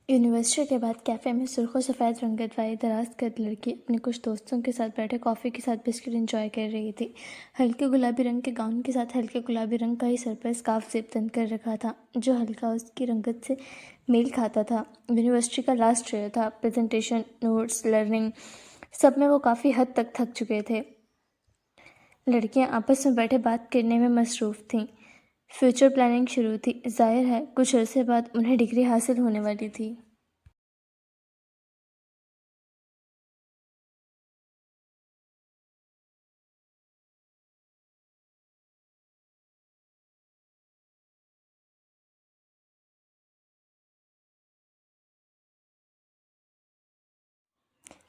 University کے بعد cafe میں سرخ و سفید رنگت والی دراز قد لڑکی اپنے کچھ دوستوں کے ساتھ بیٹھے کافی کے ساتھ بسکٹ انجوائے کر رہی تھی۔ ہلکے گلابی رنگ کے گاؤن کے ساتھ ہلکے گلابی رنگ کا ہی سر پر اسکارف زیب تن کر رکھا تھا، جو ہلکا اس کی رنگت سے میل کھاتا تھا۔ یونیورسٹی کا لاسٹ ایئر تھا، پریزنٹیشن، نوٹس، لرننگ، سب میں وہ کافی حد تک تھک چکے تھے۔ لڑکیاں آپس میں بیٹھے بات کرنے میں مصروف تھیں۔ فیوچر پلاننگ شروع تھی، ظاہر ہے کچھ عرصے بعد انہیں ڈگری حاصل ہونے والی تھی۔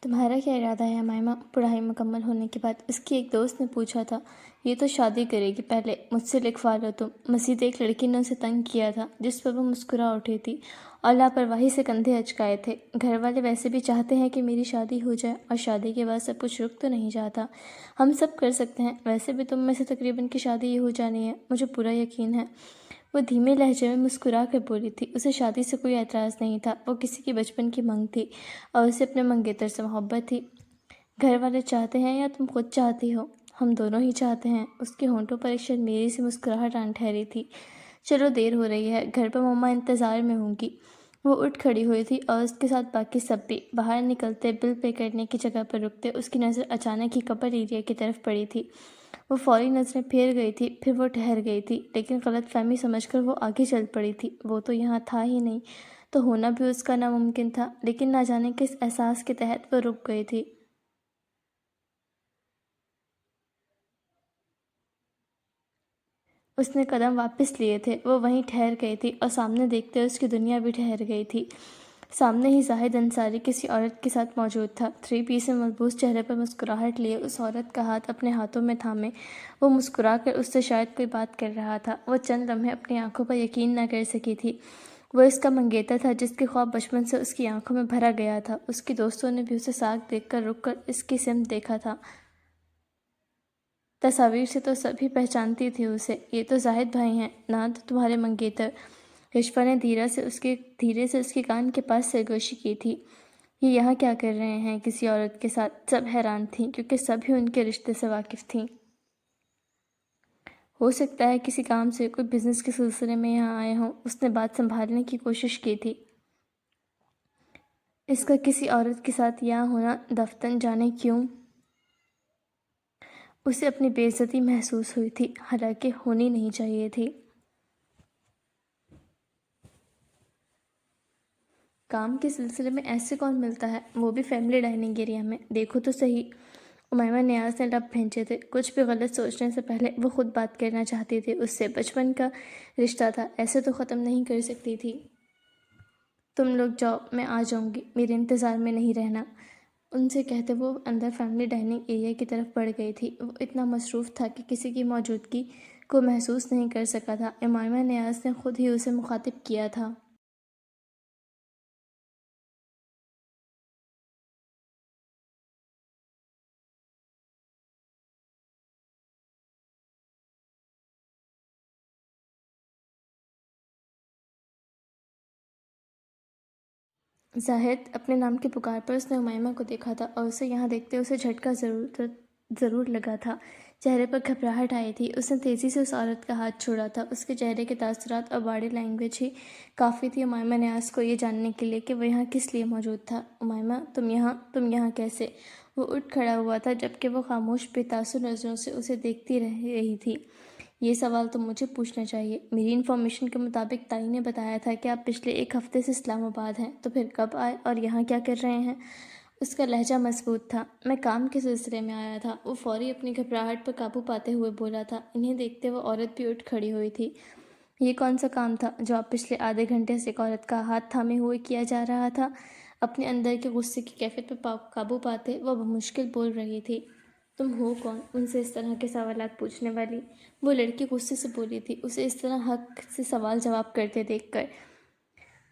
تمہارا کیا ارادہ ہے مائمہ؟ پڑھائی مکمل ہونے کے بعد اس کی ایک دوست نے پوچھا تھا۔ یہ تو شادی کرے گی، پہلے مجھ سے لکھوا لو تم۔ مزید ایک لڑکی نے اسے تنگ کیا تھا، جس پر وہ مسکرا اٹھی تھی اور لاپرواہی سے کندھے اچکائے تھے۔ گھر والے ویسے بھی چاہتے ہیں کہ میری شادی ہو جائے، اور شادی کے بعد سب کچھ رک تو نہیں جاتا۔ ہم سب کر سکتے ہیں، ویسے بھی تم میں سے تقریباً کی شادی ہی ہو جانی ہے، مجھے پورا یقین ہے۔ وہ دھیمے لہجے میں مسکرا کر بولی تھی۔ اسے شادی سے کوئی اعتراض نہیں تھا، وہ کسی کی بچپن کی منگ تھی اور اسے اپنے منگیتر سے محبت تھی۔ گھر والے چاہتے ہیں یا تم خود چاہتی ہو؟ ہم دونوں ہی چاہتے ہیں۔ اس کے ہونٹوں پر ایک شرمیلی سی مسکراہٹ آن ٹھہری تھی۔ چلو دیر ہو رہی ہے، گھر پر مما انتظار میں ہوں گی۔ وہ اٹھ کھڑی ہوئی تھی اور اس کے ساتھ باقی سب بھی۔ باہر نکلتے بل پے کرنے کی جگہ پر رکتے اس کی نظر اچانک ہی کپل ایریا کی طرف پڑی تھی۔ وہ فوری نظریں پھیر گئی تھی، پھر وہ ٹھہر گئی تھی، لیکن غلط فہمی سمجھ کر وہ آگے چل پڑی تھی۔ وہ تو یہاں تھا ہی نہیں، تو ہونا بھی اس کا ناممکن تھا، لیکن نہ جانے کس احساس کے تحت وہ رک گئی تھی۔ اس نے قدم واپس لیے تھے، وہ وہیں ٹھہر گئی تھی اور سامنے دیکھتے اس کی دنیا بھی ٹھہر گئی تھی۔ سامنے ہی زاہد انصاری کسی عورت کے ساتھ موجود تھا۔ 3 پیس میں ملبوس چہرے پر مسکراہٹ لیے اس عورت کا ہاتھ اپنے ہاتھوں میں تھامے وہ مسکرا کر اس سے شاید کوئی بات کر رہا تھا۔ وہ چند لمحے اپنی آنکھوں پر یقین نہ کر سکی تھی۔ وہ اس کا منگیتر تھا جس کے خواب بچپن سے اس کی آنکھوں میں بھرا گیا تھا۔ اس کی دوستوں نے بھی اسے ساتھ دیکھ کر رک کر اس کی سمت دیکھا تھا۔ تصاویر سے تو سبھی پہچانتی تھی اسے۔ یہ تو زاہد بھائی ہیں، نہ تو تمہارے منگیتر۔ رشفا نے دھیرے سے اس کے کان کے پاس سرگوشی کی تھی۔ یہ یہاں کیا کر رہے ہیں کسی عورت کے ساتھ؟ سب حیران تھیں، کیونکہ سبھی ان کے رشتے سے واقف تھیں۔ ہو سکتا ہے کسی کام سے، کوئی بزنس کے سلسلے میں یہاں آئے ہوں۔ اس نے بات سنبھالنے کی کوشش کی تھی۔ اس کا کسی عورت کے ساتھ یہاں ہونا دفتن جانے کیوں؟ اسے اپنی بے عزتی محسوس ہوئی تھی، حالانکہ ہونی نہیں چاہیے تھی۔ کام کے سلسلے میں ایسے کون ملتا ہے، وہ بھی فیملی ڈائننگ ایریا میں؟ دیکھو تو صحیح۔ امیمہ نیاز نے لب بھینچے تھے۔ کچھ بھی غلط سوچنے سے پہلے وہ خود بات کرنا چاہتی تھی۔ اس سے بچپن کا رشتہ تھا، ایسے تو ختم نہیں کر سکتی تھی۔ تم لوگ جاؤ، میں آ جاؤں گی، میرے انتظار میں نہیں رہنا۔ ان سے کہتے وہ اندر فیملی ڈائننگ ایریا کی طرف بڑھ گئی تھی۔ وہ اتنا مصروف تھا کہ کسی کی موجودگی کو محسوس نہیں کر سکا تھا۔ امیمہ نیاز نے خود ہی اسے مخاطب کیا تھا۔ زاہد اپنے نام کی پکار پر اس نے امیمہ کو دیکھا تھا اور اسے یہاں دیکھتے اسے جھٹکا ضرور لگا تھا۔ چہرے پر گھبراہٹ آئی تھی۔ اس نے تیزی سے اس عورت کا ہاتھ چھوڑا تھا۔ اس کے چہرے کے تاثرات اور باڈی لینگویج ہی کافی تھی امیمہ نیاز کو یہ جاننے کے لیے کہ وہ یہاں کس لیے موجود تھا۔ امیمہ، تم یہاں کیسے؟ وہ اٹھ کھڑا ہوا تھا جبکہ وہ خاموش بے تاثر نظروں سے اسے دیکھتی رہ رہی تھی۔ یہ سوال تو مجھے پوچھنا چاہیے۔ میری انفارمیشن کے مطابق تائی نے بتایا تھا کہ آپ پچھلے 1 ہفتے سے اسلام آباد ہیں، تو پھر کب آئے اور یہاں کیا کر رہے ہیں؟ اس کا لہجہ مضبوط تھا۔ میں کام کے سلسلے میں آیا تھا، وہ فوری اپنی گھبراہٹ پر قابو پاتے ہوئے بولا تھا۔ انہیں دیکھتے وہ عورت بھی اٹھ کھڑی ہوئی تھی۔ یہ کون سا کام تھا جو آپ پچھلے آدھے گھنٹے سے ایک عورت کا ہاتھ تھامے ہوئے کیا جا رہا تھا؟ اپنے اندر کے غصے کی کیفیت پر قابو پاتے وہ بمشکل بول رہی تھی۔ تم ہو کون ان سے اس طرح کے سوالات پوچھنے والی؟ وہ لڑکی غصے سے بولی تھی، اسے اس طرح حق سے سوال جواب کرتے دیکھ کر۔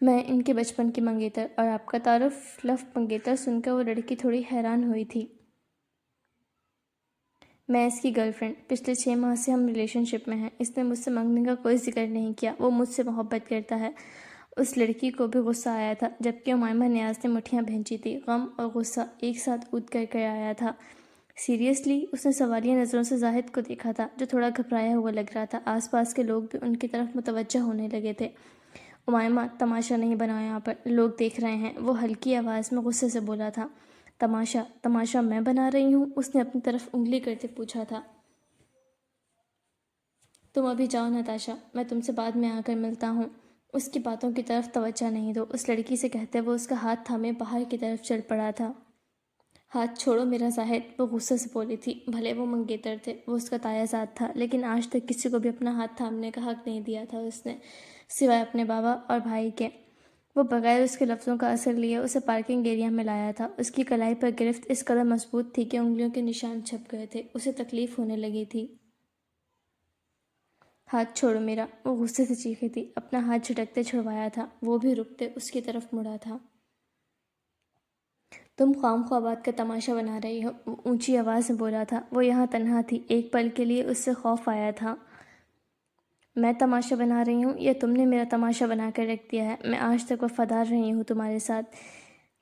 میں ان کے بچپن کی منگیتر، اور آپ کا تعارف لفظ منگیتر سن کر وہ لڑکی تھوڑی حیران ہوئی تھی۔ میں اس کی گرل فرینڈ، پچھلے 6 ماہ سے ہم ریلیشن شپ میں ہیں۔ اس نے مجھ سے منگنے کا کوئی ذکر نہیں کیا۔ وہ مجھ سے محبت کرتا ہے۔ اس لڑکی کو بھی غصہ آیا تھا، جبکہ امائمہ نیاز نے مٹھیاں بھینچی تھی۔ غم اور غصہ ایک ساتھ اود کر آیا تھا۔ سیریسلی، اس نے سوالیہ نظروں سے زاہد کو دیکھا تھا، جو تھوڑا گھبرایا ہوا لگ رہا تھا۔ آس پاس کے لوگ بھی ان کی طرف متوجہ ہونے لگے تھے۔ امائمہ، تماشا نہیں بناؤ یہاں پر، لوگ دیکھ رہے ہیں، وہ ہلکی آواز میں غصے سے بولا تھا۔ تماشا میں بنا رہی ہوں؟ اس نے اپنی طرف انگلی کرتے پوچھا تھا۔ تم ابھی جاؤ نتاشا، میں تم سے بعد میں آ کر ملتا ہوں۔ اس کی باتوں کی طرف توجہ نہیں دو، اس لڑکی سے کہتے وہ اس کا ہاتھ تھامے باہر کی طرف چل پڑا تھا۔ ہاتھ چھوڑو میرا زاہد، وہ غصے سے بولی تھی۔ بھلے وہ منگیتر تھے، وہ اس کا تایا زاد تھا، لیکن آج تک کسی کو بھی اپنا ہاتھ تھامنے کا حق نہیں دیا تھا اس نے، سوائے اپنے بابا اور بھائی کے۔ وہ بغیر اس کے لفظوں کا اثر لیے اسے پارکنگ ایریا میں لایا تھا۔ اس کی کلائی پر گرفت اس قدر مضبوط تھی کہ انگلیوں کے نشان چھپ گئے تھے، اسے تکلیف ہونے لگی تھی۔ ہاتھ چھوڑو میرا، وہ غصے سے چیخی تھی۔ اپنا ہاتھ جھٹکتے چھڑوایا تھا، وہ بھی رکتے اس کی طرف مڑا تھا۔ تم خام خواہ بات کا تماشا بنا رہی ہو، وہ اونچی آواز میں بولا تھا۔ وہ یہاں تنہا تھی، ایک پل کے لیے اس سے خوف آیا تھا۔ میں تماشا بنا رہی ہوں یا تم نے میرا تماشا بنا کر رکھ دیا ہے؟ میں آج تک وفادار رہی ہوں تمہارے ساتھ،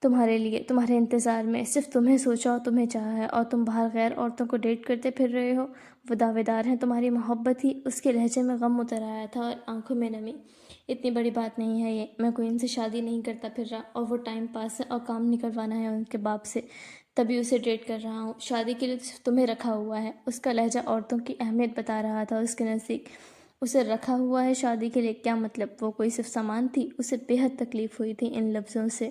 تمہارے لیے، تمہارے انتظار میں، صرف تمہیں سوچا اور تمہیں چاہا ہے، اور تم باہر غیر عورتوں کو ڈیٹ کرتے پھر رہے ہو۔ وہ دعوے دار ہیں تمہاری محبت ہی۔ اس کے لہجے میں غم اتر آیا تھا اور آنکھوں میں نمی۔ اتنی بڑی بات نہیں ہے یہ، میں کوئی ان سے شادی نہیں کرتا پھر رہا، اور وہ ٹائم پاس ہے اور کام نکلوانا ہے ان کے باپ سے، تبھی اسے ڈیٹ کر رہا ہوں۔ شادی کے لیے تو صرف تمہیں رکھا ہوا ہے۔ اس کا لہجہ عورتوں کی اہمیت بتا رہا تھا اس کے نزدیک۔ اسے رکھا ہوا ہے شادی کے لیے، کیا مطلب؟ وہ کوئی صرف سامان تھی؟ اسے بے حد تکلیف ہوئی تھی ان لفظوں سے۔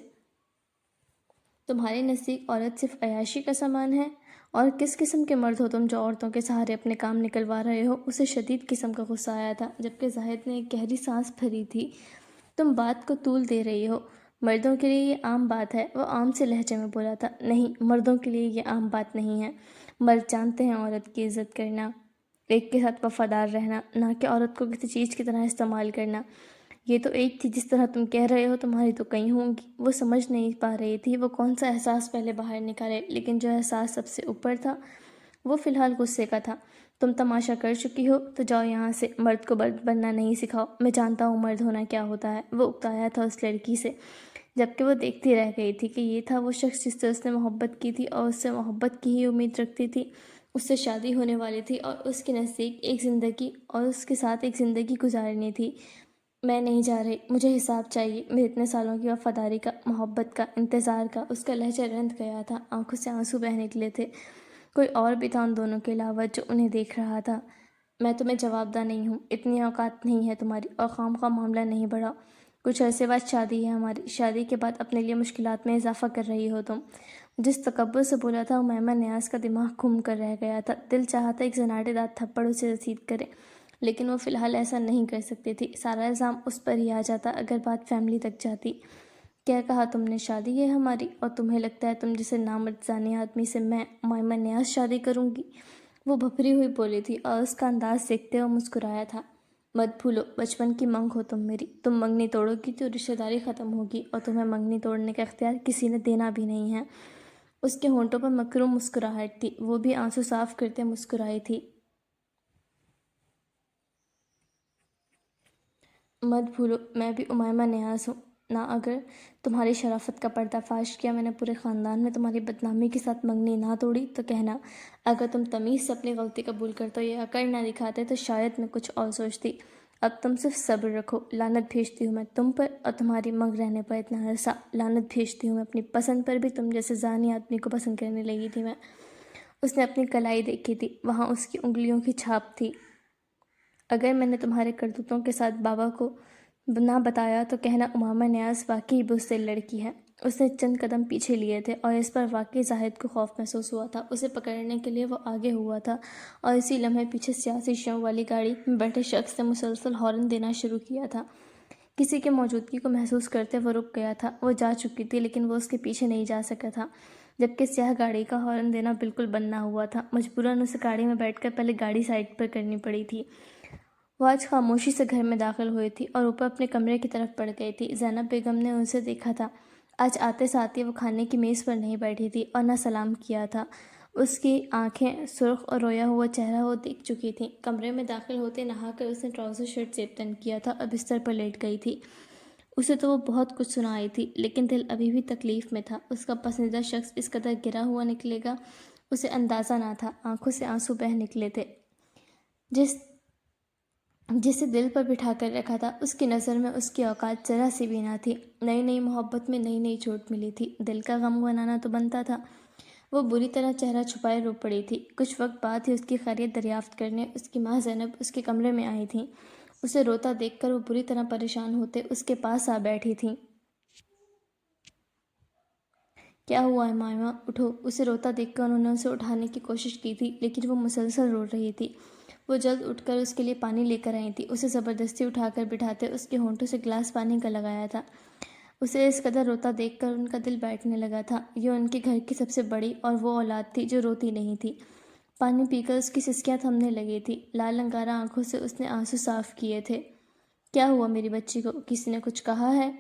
تمہارے نزدیک عورت صرف عیاشی کا سامان ہے؟ اور کس قسم کے مرد ہو تم جو عورتوں کے سہارے اپنے کام نکلوا رہے ہو؟ اسے شدید قسم کا غصہ آیا تھا، جبکہ زاہد نے ایک گہری سانس بھری تھی۔ تم بات کو طول دے رہی ہو، مردوں کے لیے یہ عام بات ہے، وہ عام سے لہجے میں بولا تھا۔ نہیں، مردوں کے لیے یہ عام بات نہیں ہے۔ مرد جانتے ہیں عورت کی عزت کرنا، ایک کے ساتھ وفادار رہنا، نہ کہ عورت کو کسی چیز کی طرح استعمال کرنا۔ یہ تو ایک تھی جس طرح تم کہہ رہے ہو، تمہاری تو کئی ہوں گی۔ وہ سمجھ نہیں پا رہی تھی وہ کون سا احساس پہلے باہر نکالے، لیکن جو احساس سب سے اوپر تھا وہ فی الحال غصے کا تھا۔ تم تماشا کر چکی ہو تو جاؤ یہاں سے، مرد کو مرد بننا نہیں سکھاؤ۔ میں جانتا ہوں مرد ہونا کیا ہوتا ہے، وہ اکتایا تھا اس لڑکی سے، جبکہ وہ دیکھتی رہ گئی تھی کہ یہ تھا وہ شخص جس سے اس نے محبت کی تھی اور اس سے محبت کی ہی امید رکھتی تھی، اس سے شادی ہونے والی تھی اور اس کے نزدیک ایک زندگی اور اس کے ساتھ ایک زندگی گزارنی تھی۔ میں نہیں جا رہی، مجھے حساب چاہیے میرے اتنے سالوں کی وفاداری کا، محبت کا، انتظار کا۔ اس کا لہجہ رند گیا تھا، آنکھوں سے آنسو بہہ نکلے تھے۔ کوئی اور بھی تھا ان دونوں کے علاوہ جو انہیں دیکھ رہا تھا۔ میں تمہیں جواب دہ نہیں ہوں، اتنی اوقات نہیں ہے تمہاری، اور خام خواہ معاملہ نہیں بڑھاؤ۔ کچھ عرصے بعد شادی ہے ہماری، شادی کے بعد اپنے لیے مشکلات میں اضافہ کر رہی ہو تم۔ جس تکبر سے بولا تھا امائمہ نیاز کا دماغ گھوم کر رہ گیا تھا۔ دل چاہا تھا ایک زناٹے دار تھپڑ اسے رسید کرے، لیکن وہ فی الحال ایسا نہیں کر سکتی تھی۔ سارا الزام اس پر ہی آ جاتا اگر بات فیملی تک جاتی۔ کیا کہا تم نے؟ شادی ہے ہماری، اور تمہیں لگتا ہے تم جسے نامرد زانی آدمی سے میں، امائمہ نیاز، شادی کروں گی؟ وہ بھپری ہوئی بولی تھی اور اس کا انداز دیکھتے وہ مسکرایا تھا۔ مت بھولو، بچپن کی منگ ہو تم میری، تم منگنی توڑو گی تو رشتہ داری ختم ہوگی، اور تمہیں منگنی توڑنے کا اختیار کسی نے دینا بھی نہیں ہے۔ اس کے ہونٹوں پر مکروم مسکراہٹ تھی، وہ بھی آنسو صاف کرتے مسکرائی تھی۔ مت بھولو، میں بھی امائمہ نیاز ہوں نہ۔ اگر تمہاری شرافت کا پردہ فاش کیا میں نے پورے خاندان میں تمہاری بدنامی کے ساتھ منگنی نہ توڑی تو کہنا۔ اگر تم تمیز سے اپنی غلطی قبول کرتے یا اکڑ نہ دکھاتے تو شاید میں کچھ اور سوچتی۔ اب تم صرف صبر رکھو۔ لعنت بھیجتی ہوں میں تم پر اور تمہاری منگ رہنے پر اتنا عرصہ۔ لعنت بھیجتی ہوں میں اپنی پسند پر بھی، تم جیسے زانی آدمی کو پسند کرنے لگی تھی میں۔ اس نے اپنی کلائی دیکھی تھی، وہاں اس کی انگلیوں کی چھاپ تھی۔ اگر میں نے تمہارے کرتوتوں کے ساتھ بابا کو نہ بتایا تو کہنا امائمہ نیاز واقعی بزدل لڑکی ہے۔ اس نے چند قدم پیچھے لیے تھے اور اس پر واقعی زاہد کو خوف محسوس ہوا تھا۔ اسے پکڑنے کے لیے وہ آگے ہوا تھا اور اسی لمحے پیچھے سیاسی شیوں والی گاڑی میں بیٹھے شخص نے مسلسل ہارن دینا شروع کیا تھا۔ کسی کی موجودگی کو محسوس کرتے وہ رک گیا تھا۔ وہ جا چکی تھی لیکن وہ اس کے پیچھے نہیں جا سکا تھا، جبکہ سیاہ گاڑی کا ہارن دینا بالکل بند نہ ہوا تھا۔ مجبوراً اسے گاڑی میں بیٹھ کر پہلے گاڑی سائڈ پر کرنی پڑی تھی۔ وہ آج خاموشی سے گھر میں داخل ہوئی تھی اور اوپر اپنے کمرے کی طرف بڑھ گئی تھی۔ زینب بیگم نے اسے دیکھا تھا۔ آج آتے ساتھ ہی وہ کھانے کی میز پر نہیں بیٹھی تھی اور نہ سلام کیا تھا۔ اس کی آنکھیں سرخ اور رویا ہوا چہرہ وہ دیکھ چکی تھیں۔ کمرے میں داخل ہوتے نہا کر اس نے ٹراؤزر شرٹ زیب تن کیا تھا اور بستر پر لیٹ گئی تھی۔ اسے تو وہ بہت کچھ سنائی تھی، لیکن دل ابھی بھی تکلیف میں تھا۔ اس کا پسندیدہ شخص اس قدر گرا ہوا نکلے گا، اسے اندازہ نہ تھا۔ آنکھوں سے آنسو بہہ نکلے تھے۔ جس جسے دل پر بٹھا کر رکھا تھا، اس کی نظر میں اس کی اوقات ذرا سی بھی نہ تھی۔ نئی نئی محبت میں نئی نئی چوٹ ملی تھی، دل کا غم بنانا تو بنتا تھا۔ وہ بری طرح چہرہ چھپائے رو پڑی تھی۔ کچھ وقت بعد ہی اس کی خیریت دریافت کرنے اس کی ماں زینب اس کے کمرے میں آئی تھیں۔ اسے روتا دیکھ کر وہ بری طرح پریشان ہوتے اس کے پاس آ بیٹھی تھیں۔ کیا ہوا ہے مائمہ؟ اٹھو۔ اسے روتا دیکھ کر انہوں نے اسے اٹھانے کی کوشش کی تھی، لیکن وہ مسلسل رو رہی تھی۔ وہ جلد اٹھ کر اس کے لیے پانی لے کر آئی تھی۔ اسے زبردستی اٹھا کر بٹھاتے اس کے ہونٹوں سے گلاس پانی کا لگایا تھا۔ اسے اس قدر روتا دیکھ کر ان کا دل بیٹھنے لگا تھا۔ یہ ان کے گھر کی سب سے بڑی اور وہ اولاد تھی جو روتی نہیں تھی۔ پانی پی کر اس کی سسکیاں تھمنے لگی تھی۔ لال انگارہ آنکھوں سے اس نے آنسو صاف کیے تھے۔ کیا ہوا میری بچی کو؟ کسی نے کچھ کہا ہے؟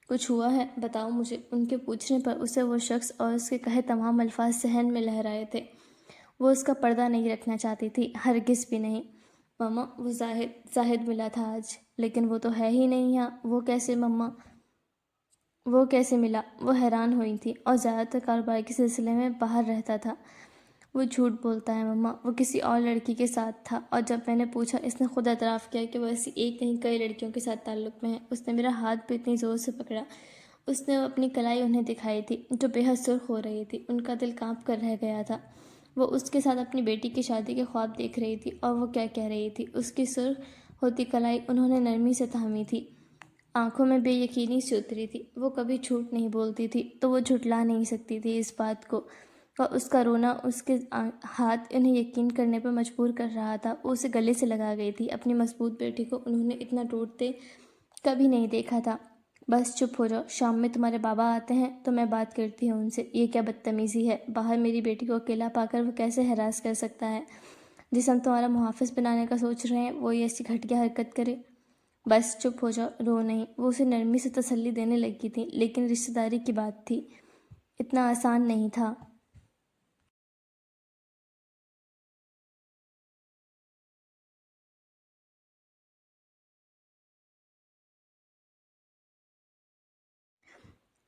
کچھ ہوا ہے؟ بتاؤ مجھے۔ ان کے پوچھنے پر اسے وہ شخص اور اس کے کہے تمام الفاظ ذہن میں لہرائے تھے۔ وہ اس کا پردہ نہیں رکھنا چاہتی تھی، ہرگز بھی نہیں۔ ماما، وہ زاہد ملا تھا آج، لیکن وہ تو ہے ہی نہیں یہاں۔ وہ کیسے مما؟ وہ کیسے ملا؟ وہ حیران ہوئی تھی، اور زیادہ تر کاروبار کے سلسلے میں باہر رہتا تھا۔ وہ جھوٹ بولتا ہے مما، وہ کسی اور لڑکی کے ساتھ تھا، اور جب میں نے پوچھا اس نے خود اعتراف کیا کہ وہ ایسی ایک نہیں کئی لڑکیوں کے ساتھ تعلق میں ہے۔ اس نے میرا ہاتھ بھی اتنی زور سے پکڑا۔ اس نے اپنی کلائی انہیں دکھائی تھی جو بے حد سرخ ہو رہی تھی۔ ان کا دل کانپ کر رہ گیا تھا۔ وہ اس کے ساتھ اپنی بیٹی کی شادی کے خواب دیکھ رہی تھی، اور وہ کیا کہہ رہی تھی۔ اس کی سرخ ہوتی کلائی انہوں نے نرمی سے تھامی تھی، آنکھوں میں بے یقینی سے اتری تھی۔ وہ کبھی جھوٹ نہیں بولتی تھی، تو وہ جھٹلا نہیں سکتی تھی اس بات کو، اور اس کا رونا اس کے ہاتھ انہیں یقین کرنے پر مجبور کر رہا تھا۔ وہ اسے گلے سے لگا گئی تھی۔ اپنی مضبوط بیٹی کو انہوں نے اتنا ٹوٹتے کبھی نہیں دیکھا تھا۔ بس چپ ہو جاؤ، شام میں تمہارے بابا آتے ہیں تو میں بات کرتی ہوں ان سے۔ یہ کیا بدتمیزی ہے؟ باہر میری بیٹی کو اکیلا پا کر وہ کیسے ہراس کر سکتا ہے؟ جس ہم تمہارا محافظ بنانے کا سوچ رہے ہیں وہ ایسی گھٹیا حرکت کرے؟ بس چپ ہو جاؤ، رو نہیں۔ وہ اسے نرمی سے تسلی دینے لگی تھی، لیکن رشتہ داری کی بات تھی، اتنا آسان نہیں تھا۔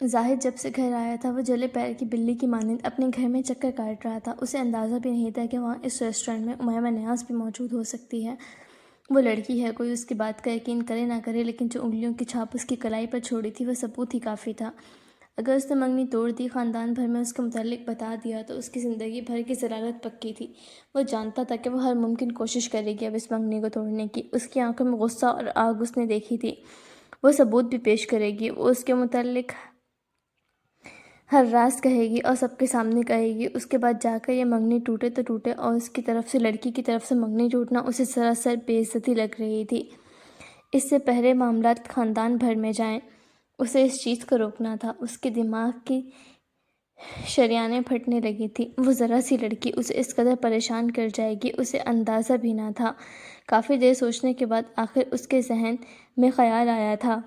زاہد جب سے گھر آیا تھا وہ جلے پیر کی بلی کی مانند اپنے گھر میں چکر کاٹ رہا تھا۔ اسے اندازہ بھی نہیں تھا کہ وہاں اس ریسٹورنٹ میں امیمہ نیاز بھی موجود ہو سکتی ہے۔ وہ لڑکی ہے، کوئی اس کی بات کا یقین کرے نہ کرے، لیکن جو انگلیوں کی چھاپ اس کی کلائی پر چھوڑی تھی وہ ثبوت ہی کافی تھا۔ اگر اس نے منگنی توڑ دی، خاندان بھر میں اس کے متعلق بتا دیا، تو اس کی زندگی بھر کی ضلالت پکی تھی۔ وہ جانتا تھا کہ وہ ہر ممکن کوشش کرے گی اب اس منگنی کو توڑنے کی۔ اس کی آنکھوں میں غصہ اور آگ اس نے دیکھی تھی۔ وہ ثبوت بھی پیش کرے گی، وہ اس کے متعلق ہر راز کہے گی اور سب کے سامنے کہے گی۔ اس کے بعد جا کر یہ منگنی ٹوٹے تو ٹوٹے، اور اس کی طرف سے، لڑکی کی طرف سے منگنی ٹوٹنا اسے سراسر بے عزتی لگ رہی تھی۔ اس سے پہلے معاملات خاندان بھر میں جائیں، اسے اس چیز کو روکنا تھا۔ اس کے دماغ کی شریانیں پھٹنے لگی تھیں۔ وہ ذرا سی لڑکی اسے اس قدر پریشان کر جائے گی، اسے اندازہ بھی نہ تھا۔ کافی دیر سوچنے کے بعد آخر اس کے ذہن میں خیال آیا تھا،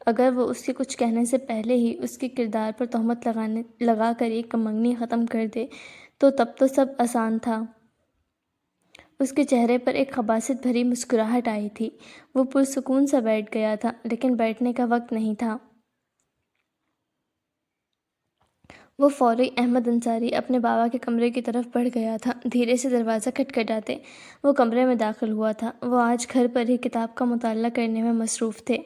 اگر وہ اس کے کچھ کہنے سے پہلے ہی اس کے کردار پر تہمت لگا کر یہ منگنی ختم کر دے تو تب تو سب آسان تھا۔ اس کے چہرے پر ایک خباثت بھری مسکراہٹ آئی تھی۔ وہ پرسکون سا بیٹھ گیا تھا، لیکن بیٹھنے کا وقت نہیں تھا۔ وہ فوری احمد انصاری اپنے بابا کے کمرے کی طرف بڑھ گیا تھا۔ دھیرے سے دروازہ کھٹکھٹاتے وہ کمرے میں داخل ہوا تھا۔ وہ آج گھر پر ہی کتاب کا مطالعہ کرنے میں مصروف تھے۔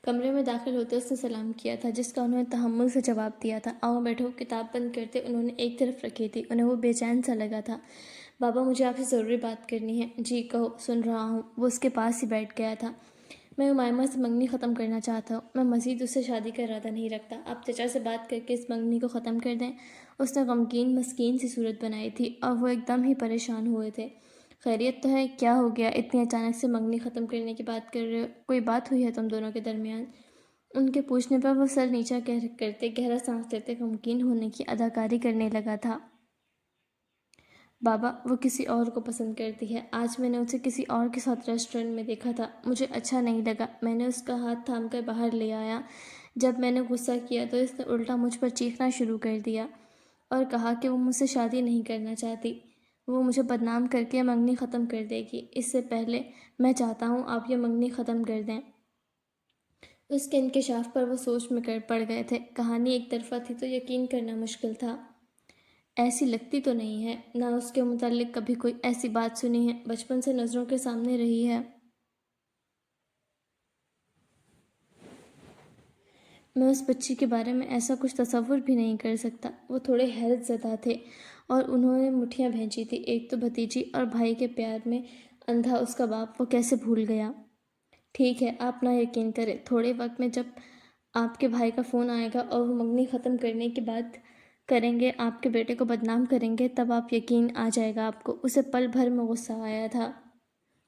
کمرے میں داخل ہوتے اس نے سلام کیا تھا، جس کا انہوں نے تحمل سے جواب دیا تھا۔ آؤ بیٹھو۔ کتاب بند کرتے انہوں نے ایک طرف رکھی تھی۔ انہیں وہ بے چین سا لگا تھا۔ بابا، مجھے آپ سے ضروری بات کرنی ہے۔ جی کہو، سن رہا ہوں۔ وہ اس کے پاس ہی بیٹھ گیا تھا۔ میں امائمہ سے منگنی ختم کرنا چاہتا ہوں۔ میں مزید اس سے شادی کا ارادہ نہیں رکھتا۔ آپ چچا سے بات کر کے اس منگنی کو ختم کر دیں۔ اس نے غمگین مسکین سی صورت بنائی تھی، اور وہ ایک دم ہی پریشان ہوئے تھے۔ خیریت تو ہے؟ کیا ہو گیا؟ اتنی اچانک سے منگنی ختم کرنے کی بات کر رہے ہو؟ کوئی بات ہوئی ہے تم دونوں کے درمیان؟ ان کے پوچھنے پر وہ سر نیچا کرتے گہرا سانس لیتے غمگین ہونے کی اداکاری کرنے لگا تھا۔ بابا وہ کسی اور کو پسند کرتی ہے، آج میں نے اسے کسی اور کے ساتھ ریسٹورنٹ میں دیکھا تھا، مجھے اچھا نہیں لگا، میں نے اس کا ہاتھ تھام کر باہر لے آیا۔ جب میں نے غصہ کیا تو اس نے الٹا مجھ پر چیخنا شروع کر دیا اور کہا کہ وہ مجھ سے شادی نہیں کرنا چاہتی، وہ مجھے بدنام کر کے منگنی ختم کر دے گی۔ اس سے پہلے میں چاہتا ہوں آپ یہ منگنی ختم کر دیں۔ اس کے انکشاف پر وہ سوچ میں پڑ گئے تھے۔ کہانی ایک طرفہ تھی تو یقین کرنا مشکل تھا۔ ایسی لگتی تو نہیں ہے، نہ اس کے متعلق کبھی کوئی ایسی بات سنی ہے، بچپن سے نظروں کے سامنے رہی ہے۔ میں اس بچی کے بارے میں ایسا کچھ تصور بھی نہیں کر سکتا۔ وہ تھوڑے حیرت زدہ تھے اور انہوں نے مٹھیاں بھینچی تھی۔ ایک تو بھتیجی اور بھائی کے پیار میں اندھا اس کا باپ، وہ کیسے بھول گیا؟ ٹھیک ہے، آپ نہ یقین کریں، تھوڑے وقت میں جب آپ کے بھائی کا فون آئے گا اور وہ منگنی ختم کرنے کی بات کریں گے، آپ کے بیٹے کو بدنام کریں گے، تب آپ یقین آ جائے گا آپ کو۔ اسے پل بھر میں غصہ آیا تھا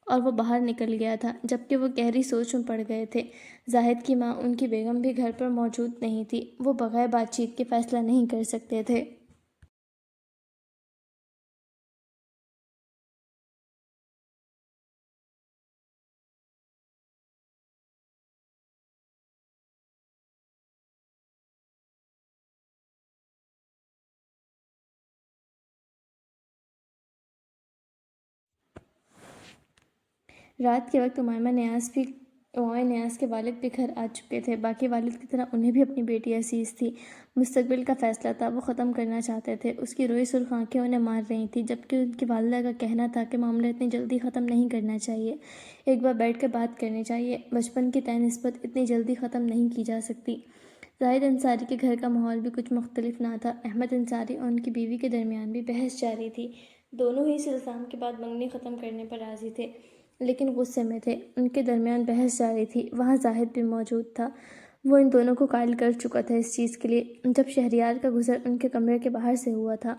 اور وہ باہر نکل گیا تھا، جبکہ وہ گہری سوچ میں پڑ گئے تھے۔ زاہد کی ماں، ان کی بیگم بھی گھر پر موجود نہیں تھی، وہ بغیر بات چیت کے فیصلہ نہیں کر سکتے تھے۔ رات کے وقت امامہ نیاز کے والد بھی گھر آ چکے تھے۔ باقی والد کی طرح انہیں بھی اپنی بیٹی عزیز تھی۔ مستقبل کا فیصلہ تھا، وہ ختم کرنا چاہتے تھے۔ اس کی روئی سرخ آنکھیں انہیں مار رہی تھیں، جبکہ ان کی والدہ کا کہنا تھا کہ معاملہ اتنی جلدی ختم نہیں کرنا چاہیے، ایک بار بیٹھ کر بات کرنی چاہیے، بچپن کی طے نسبت اتنی جلدی ختم نہیں کی جا سکتی۔ زاہد انصاری کے گھر کا ماحول بھی کچھ مختلف نہ تھا۔ احمد انصاری اور ان کی بیوی کے درمیان بھی بحث جاری تھی۔ دونوں ہی اس الزام کے بعد منگنی ختم کرنے پر راضی تھے، لیکن غصے میں تھے۔ ان کے درمیان بحث جاری تھی، وہاں زاہد بھی موجود تھا۔ وہ ان دونوں کو قائل کر چکا تھا اس چیز کے لیے۔ جب شہریار کا گزر ان کے کمرے کے باہر سے ہوا تھا،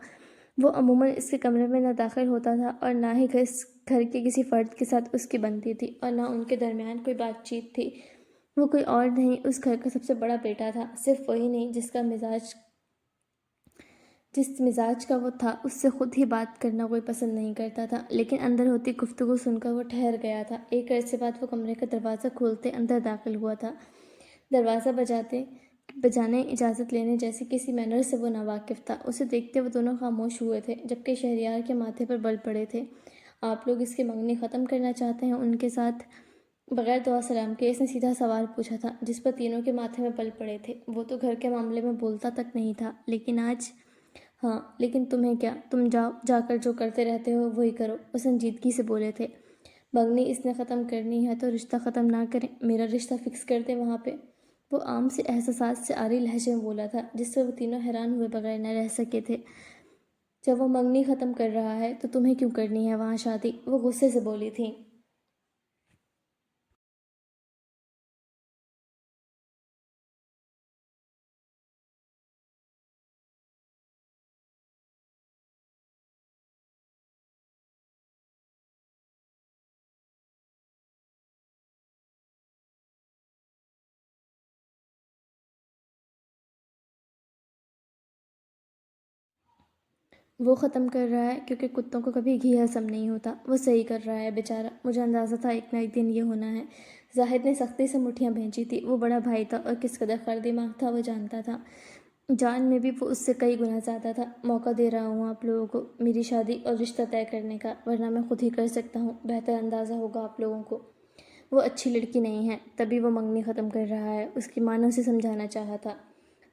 وہ عموماً اس کے کمرے میں نہ داخل ہوتا تھا اور نہ ہی گھر کے کسی فرد کے ساتھ اس کی بنتی تھی، اور نہ ان کے درمیان کوئی بات چیت تھی۔ وہ کوئی اور نہیں، اس گھر کا سب سے بڑا بیٹا تھا، صرف وہی نہیں جس مزاج کا وہ تھا، اس سے خود ہی بات کرنا کوئی پسند نہیں کرتا تھا، لیکن اندر ہوتی گفتگو سن کر وہ ٹھہر گیا تھا۔ ایک عرصے بعد وہ کمرے کا دروازہ کھولتے اندر داخل ہوا تھا۔ دروازہ بجانے اجازت لینے جیسی کسی مینر سے وہ ناواقف تھا۔ اسے دیکھتے وہ دونوں خاموش ہوئے تھے، جبکہ شہریار کے ماتھے پر بل پڑے تھے۔ آپ لوگ اس کی منگنی ختم کرنا چاہتے ہیں ان کے ساتھ؟ بغیر دعا سلام کے اس نے سیدھا سوال پوچھا تھا، جس پر تینوں کے ماتھے میں بل پڑے تھے۔ وہ تو گھر کے معاملے میں بولتا تک نہیں تھا، لیکن آج… ہاں، لیکن تمہیں کیا؟ تم جاؤ، جا کر جو کرتے رہتے ہو وہی کرو، وہ سنجیدگی سے بولے تھے۔ منگنی اس نے ختم کرنی ہے تو رشتہ ختم نہ کریں، میرا رشتہ فکس کر دیں وہاں پہ۔ وہ عام سے احساسات سے عاری لہجے میں بولا تھا، جس سے وہ تینوں حیران ہوئے بغیر نہ رہ سکے تھے۔ جب وہ منگنی ختم کر رہا ہے تو تمہیں کیوں کرنی ہے وہاں شادی؟ وہ غصے سے بولی تھی۔ وہ ختم کر رہا ہے کیونکہ کتوں کو کبھی گھی ہضم نہیں ہوتا۔ وہ صحیح کر رہا ہے بیچارہ، مجھے اندازہ تھا ایک نہ ایک دن یہ ہونا ہے۔ زاہد نے سختی سے مٹھیاں بھینچی تھی۔ وہ بڑا بھائی تھا اور کس قدر خر دماغ تھا وہ جانتا تھا۔ جان میں بھی وہ اس سے کئی گنا زیادہ تھا۔ موقع دے رہا ہوں آپ لوگوں کو میری شادی اور رشتہ طے کرنے کا، ورنہ میں خود ہی کر سکتا ہوں، بہتر اندازہ ہوگا آپ لوگوں کو۔ وہ اچھی لڑکی نہیں ہے، تبھی وہ منگنی ختم کر رہا ہے، اس کی ماں نے اسے سمجھانا چاہا تھا۔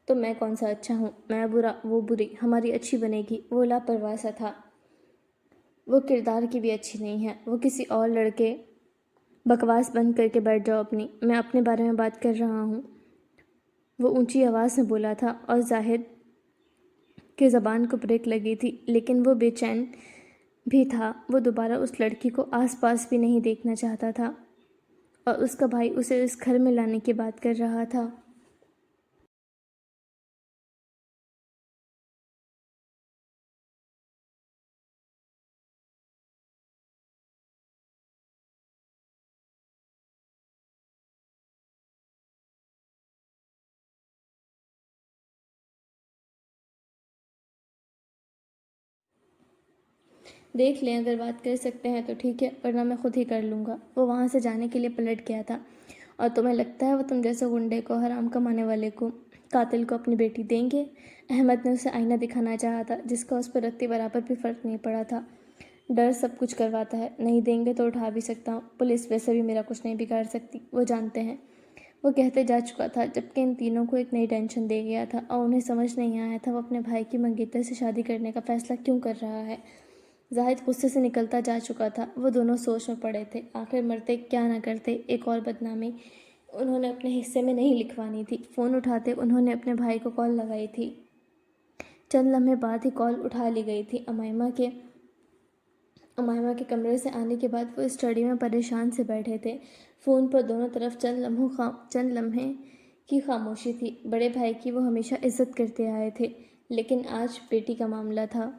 تو میں کون سا اچھا ہوں؟ میں برا، وہ بری، ہماری اچھی بنے گی۔ وہ لاپرواہ سا تھا۔ وہ کردار کی بھی اچھی نہیں ہے۔ وہ کسی اور لڑکے… بکواس بند کر کے بیٹھ جاؤ اپنی، میں اپنے بارے میں بات کر رہا ہوں۔ وہ اونچی آواز میں بولا تھا اور زاہد کے زبان کو بریک لگی تھی، لیکن وہ بے چین بھی تھا۔ وہ دوبارہ اس لڑکی کو آس پاس بھی نہیں دیکھنا چاہتا تھا، اور اس کا بھائی اسے اس گھر میں لانے کی بات کر رہا تھا۔ دیکھ لیں، اگر بات کر سکتے ہیں تو ٹھیک ہے، ورنہ میں خود ہی کر لوں گا۔ وہ وہاں سے جانے کے لیے پلٹ گیا تھا۔ اور تمہیں لگتا ہے وہ تم جیسے غنڈے کو، حرام کمانے والے کو، قاتل کو اپنی بیٹی دیں گے؟ احمد نے اسے آئینہ دکھانا چاہا تھا جس کا اس پر رتی برابر بھی فرق نہیں پڑا تھا۔ ڈر سب کچھ کرواتا ہے، نہیں دیں گے تو اٹھا بھی سکتا ہوں، پولیس ویسے بھی میرا کچھ نہیں بگاڑ سکتی، وہ جانتے ہیں۔ وہ کہتے جا چکا تھا جبکہ ان تینوں کو ایک نئی ٹینشن دے گیا تھا اور انہیں سمجھ نہیں آیا تھا وہ اپنے بھائی کی منگیتر سے شادی کرنے کا فیصلہ کیوں کر رہا ہے۔ زاہد غصے سے نکلتا جا چکا تھا۔ وہ دونوں سوچ میں پڑے تھے، آخر مرتے کیا نہ کرتے۔ ایک اور بدنامی انہوں نے اپنے حصے میں نہیں لکھوانی تھی۔ فون اٹھاتے انہوں نے اپنے بھائی کو کال لگائی تھی۔ چند لمحے بعد ہی کال اٹھا لی گئی تھی۔ امائمہ کے کمرے سے آنے کے بعد وہ اسٹڈی میں پریشان سے بیٹھے تھے۔ فون پر دونوں طرف چند لمحے کی خاموشی تھی۔ بڑے بھائی کی وہ ہمیشہ عزت کرتے آئے تھے، لیکن آج بیٹی کا معاملہ تھا۔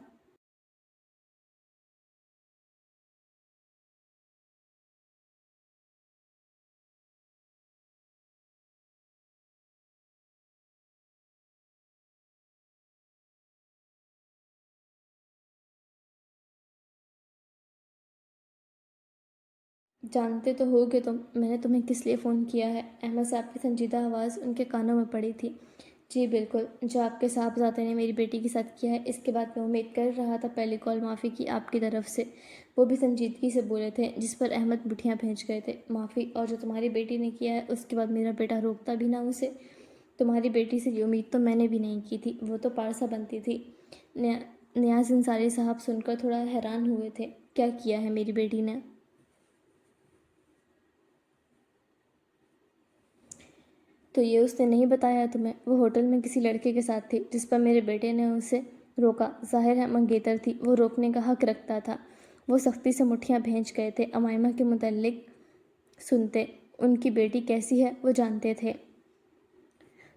جانتے تو ہو کہ میں نے تمہیں کس لیے فون کیا ہے؟ احمد صاحب کی سنجیدہ آواز ان کے کانوں میں پڑی تھی۔ جی بالکل، جو آپ کے صاحبزادے نے میری بیٹی کے ساتھ کیا ہے، اس کے بعد میں امید کر رہا تھا پہلی کال معافی کی آپ کی طرف سے۔ وہ بھی سنجیدگی سے بولے تھے، جس پر احمد مٹھیاں بھیج گئے تھے۔ معافی؟ اور جو تمہاری بیٹی نے کیا ہے اس کے بعد میرا بیٹا روکتا بھی نہ اسے؟ تمہاری بیٹی سے یہ امید تو میں نے بھی نہیں کی تھی، وہ تو پارسا بنتی تھی۔ نیاز انصاری صاحب سن کر تھوڑا حیران ہوئے تھے۔ کیا کیا ہے میری بیٹی نے؟ تو یہ اس نے نہیں بتایا تمہیں؟ وہ ہوٹل میں کسی لڑکے کے ساتھ تھی جس پر میرے بیٹے نے اسے روکا۔ ظاہر ہے منگیتر تھی، وہ روکنے کا حق رکھتا تھا۔ وہ سختی سے مٹھیاں بھیج گئے تھے۔ امائمہ کے متعلق سنتے، ان کی بیٹی کیسی ہے وہ جانتے تھے۔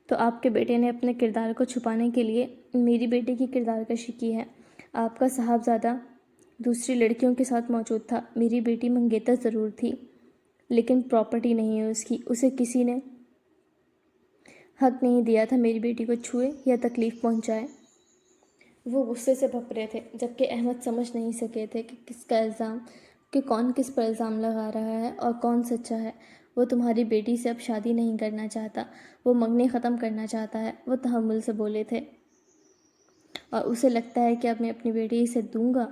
تو آپ کے بیٹے نے اپنے کردار کو چھپانے کے لیے میری بیٹی کی کردار کشی کی ہے۔ آپ کا صاحبزادہ دوسری لڑکیوں کے ساتھ موجود تھا۔ میری بیٹی منگیتر ضرور تھی، لیکن پراپرٹی نہیں ہے اس کی۔ اسے کسی نے حق نہیں دیا تھا میری بیٹی کو چھوئے یا تکلیف پہنچائے۔ وہ غصے سے بھپرے تھے، جبکہ احمد سمجھ نہیں سکے تھے کہ کون کس پر الزام لگا رہا ہے اور کون سچا ہے۔ وہ تمہاری بیٹی سے اب شادی نہیں کرنا چاہتا، وہ منگنی ختم کرنا چاہتا ہے، وہ تحمل سے بولے تھے۔ اور اسے لگتا ہے کہ اب میں اپنی بیٹی سے دوں گا؟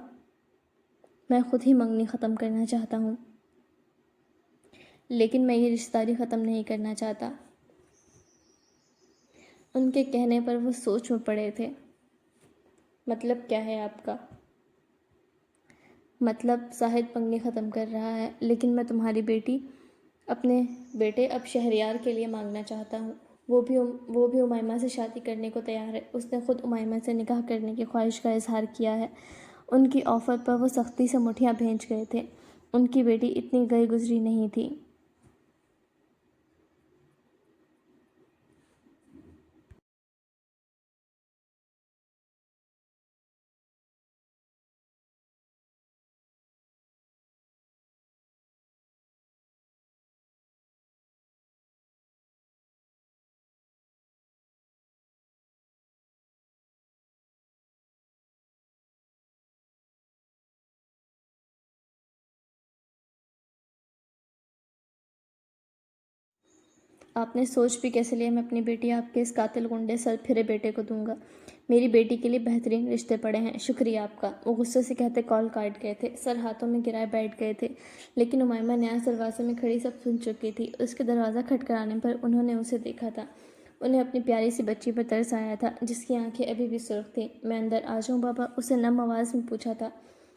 میں خود ہی منگنی ختم کرنا چاہتا ہوں، لیکن میں یہ رشتہ داری ختم نہیں کرنا چاہتا۔ ان کے کہنے پر وہ سوچ میں پڑے تھے۔ مطلب کیا ہے آپ کا؟ مطلب زاہد منگنی ختم کر رہا ہے، لیکن میں تمہاری بیٹی اپنے بیٹے اب شہریار کے لیے مانگنا چاہتا ہوں۔ وہ بھی امائمہ سے شادی کرنے کو تیار ہے۔ اس نے خود امائمہ سے نکاح کرنے کی خواہش کا اظہار کیا ہے۔ ان کی آفر پر وہ سختی سے مٹھیاں بھیج گئے تھے۔ ان کی بیٹی اتنی گئی گزری نہیں تھی۔ آپ نے سوچ بھی کیسے لیا میں اپنی بیٹی آپ کے اس قاتل غنڈے سر پھرے بیٹے کو دوں گا؟ میری بیٹی کے لیے بہترین رشتے پڑے ہیں، شکریہ آپ کا۔ وہ غصے سے کہتے کال کاٹ گئے تھے، سر ہاتھوں میں گرائے بیٹھ گئے تھے، لیکن امائمہ نیاز دروازے میں کھڑی سب سن چکی تھی۔ اس کے دروازہ کھٹکھٹانے پر انہوں نے اسے دیکھا تھا۔ انہیں اپنی پیاری سی بچی پر ترس آیا تھا جس کی آنکھیں ابھی بھی سرخ تھیں۔ میں اندر آ جاؤں بابا؟ اسے نم آواز میں پوچھا تھا،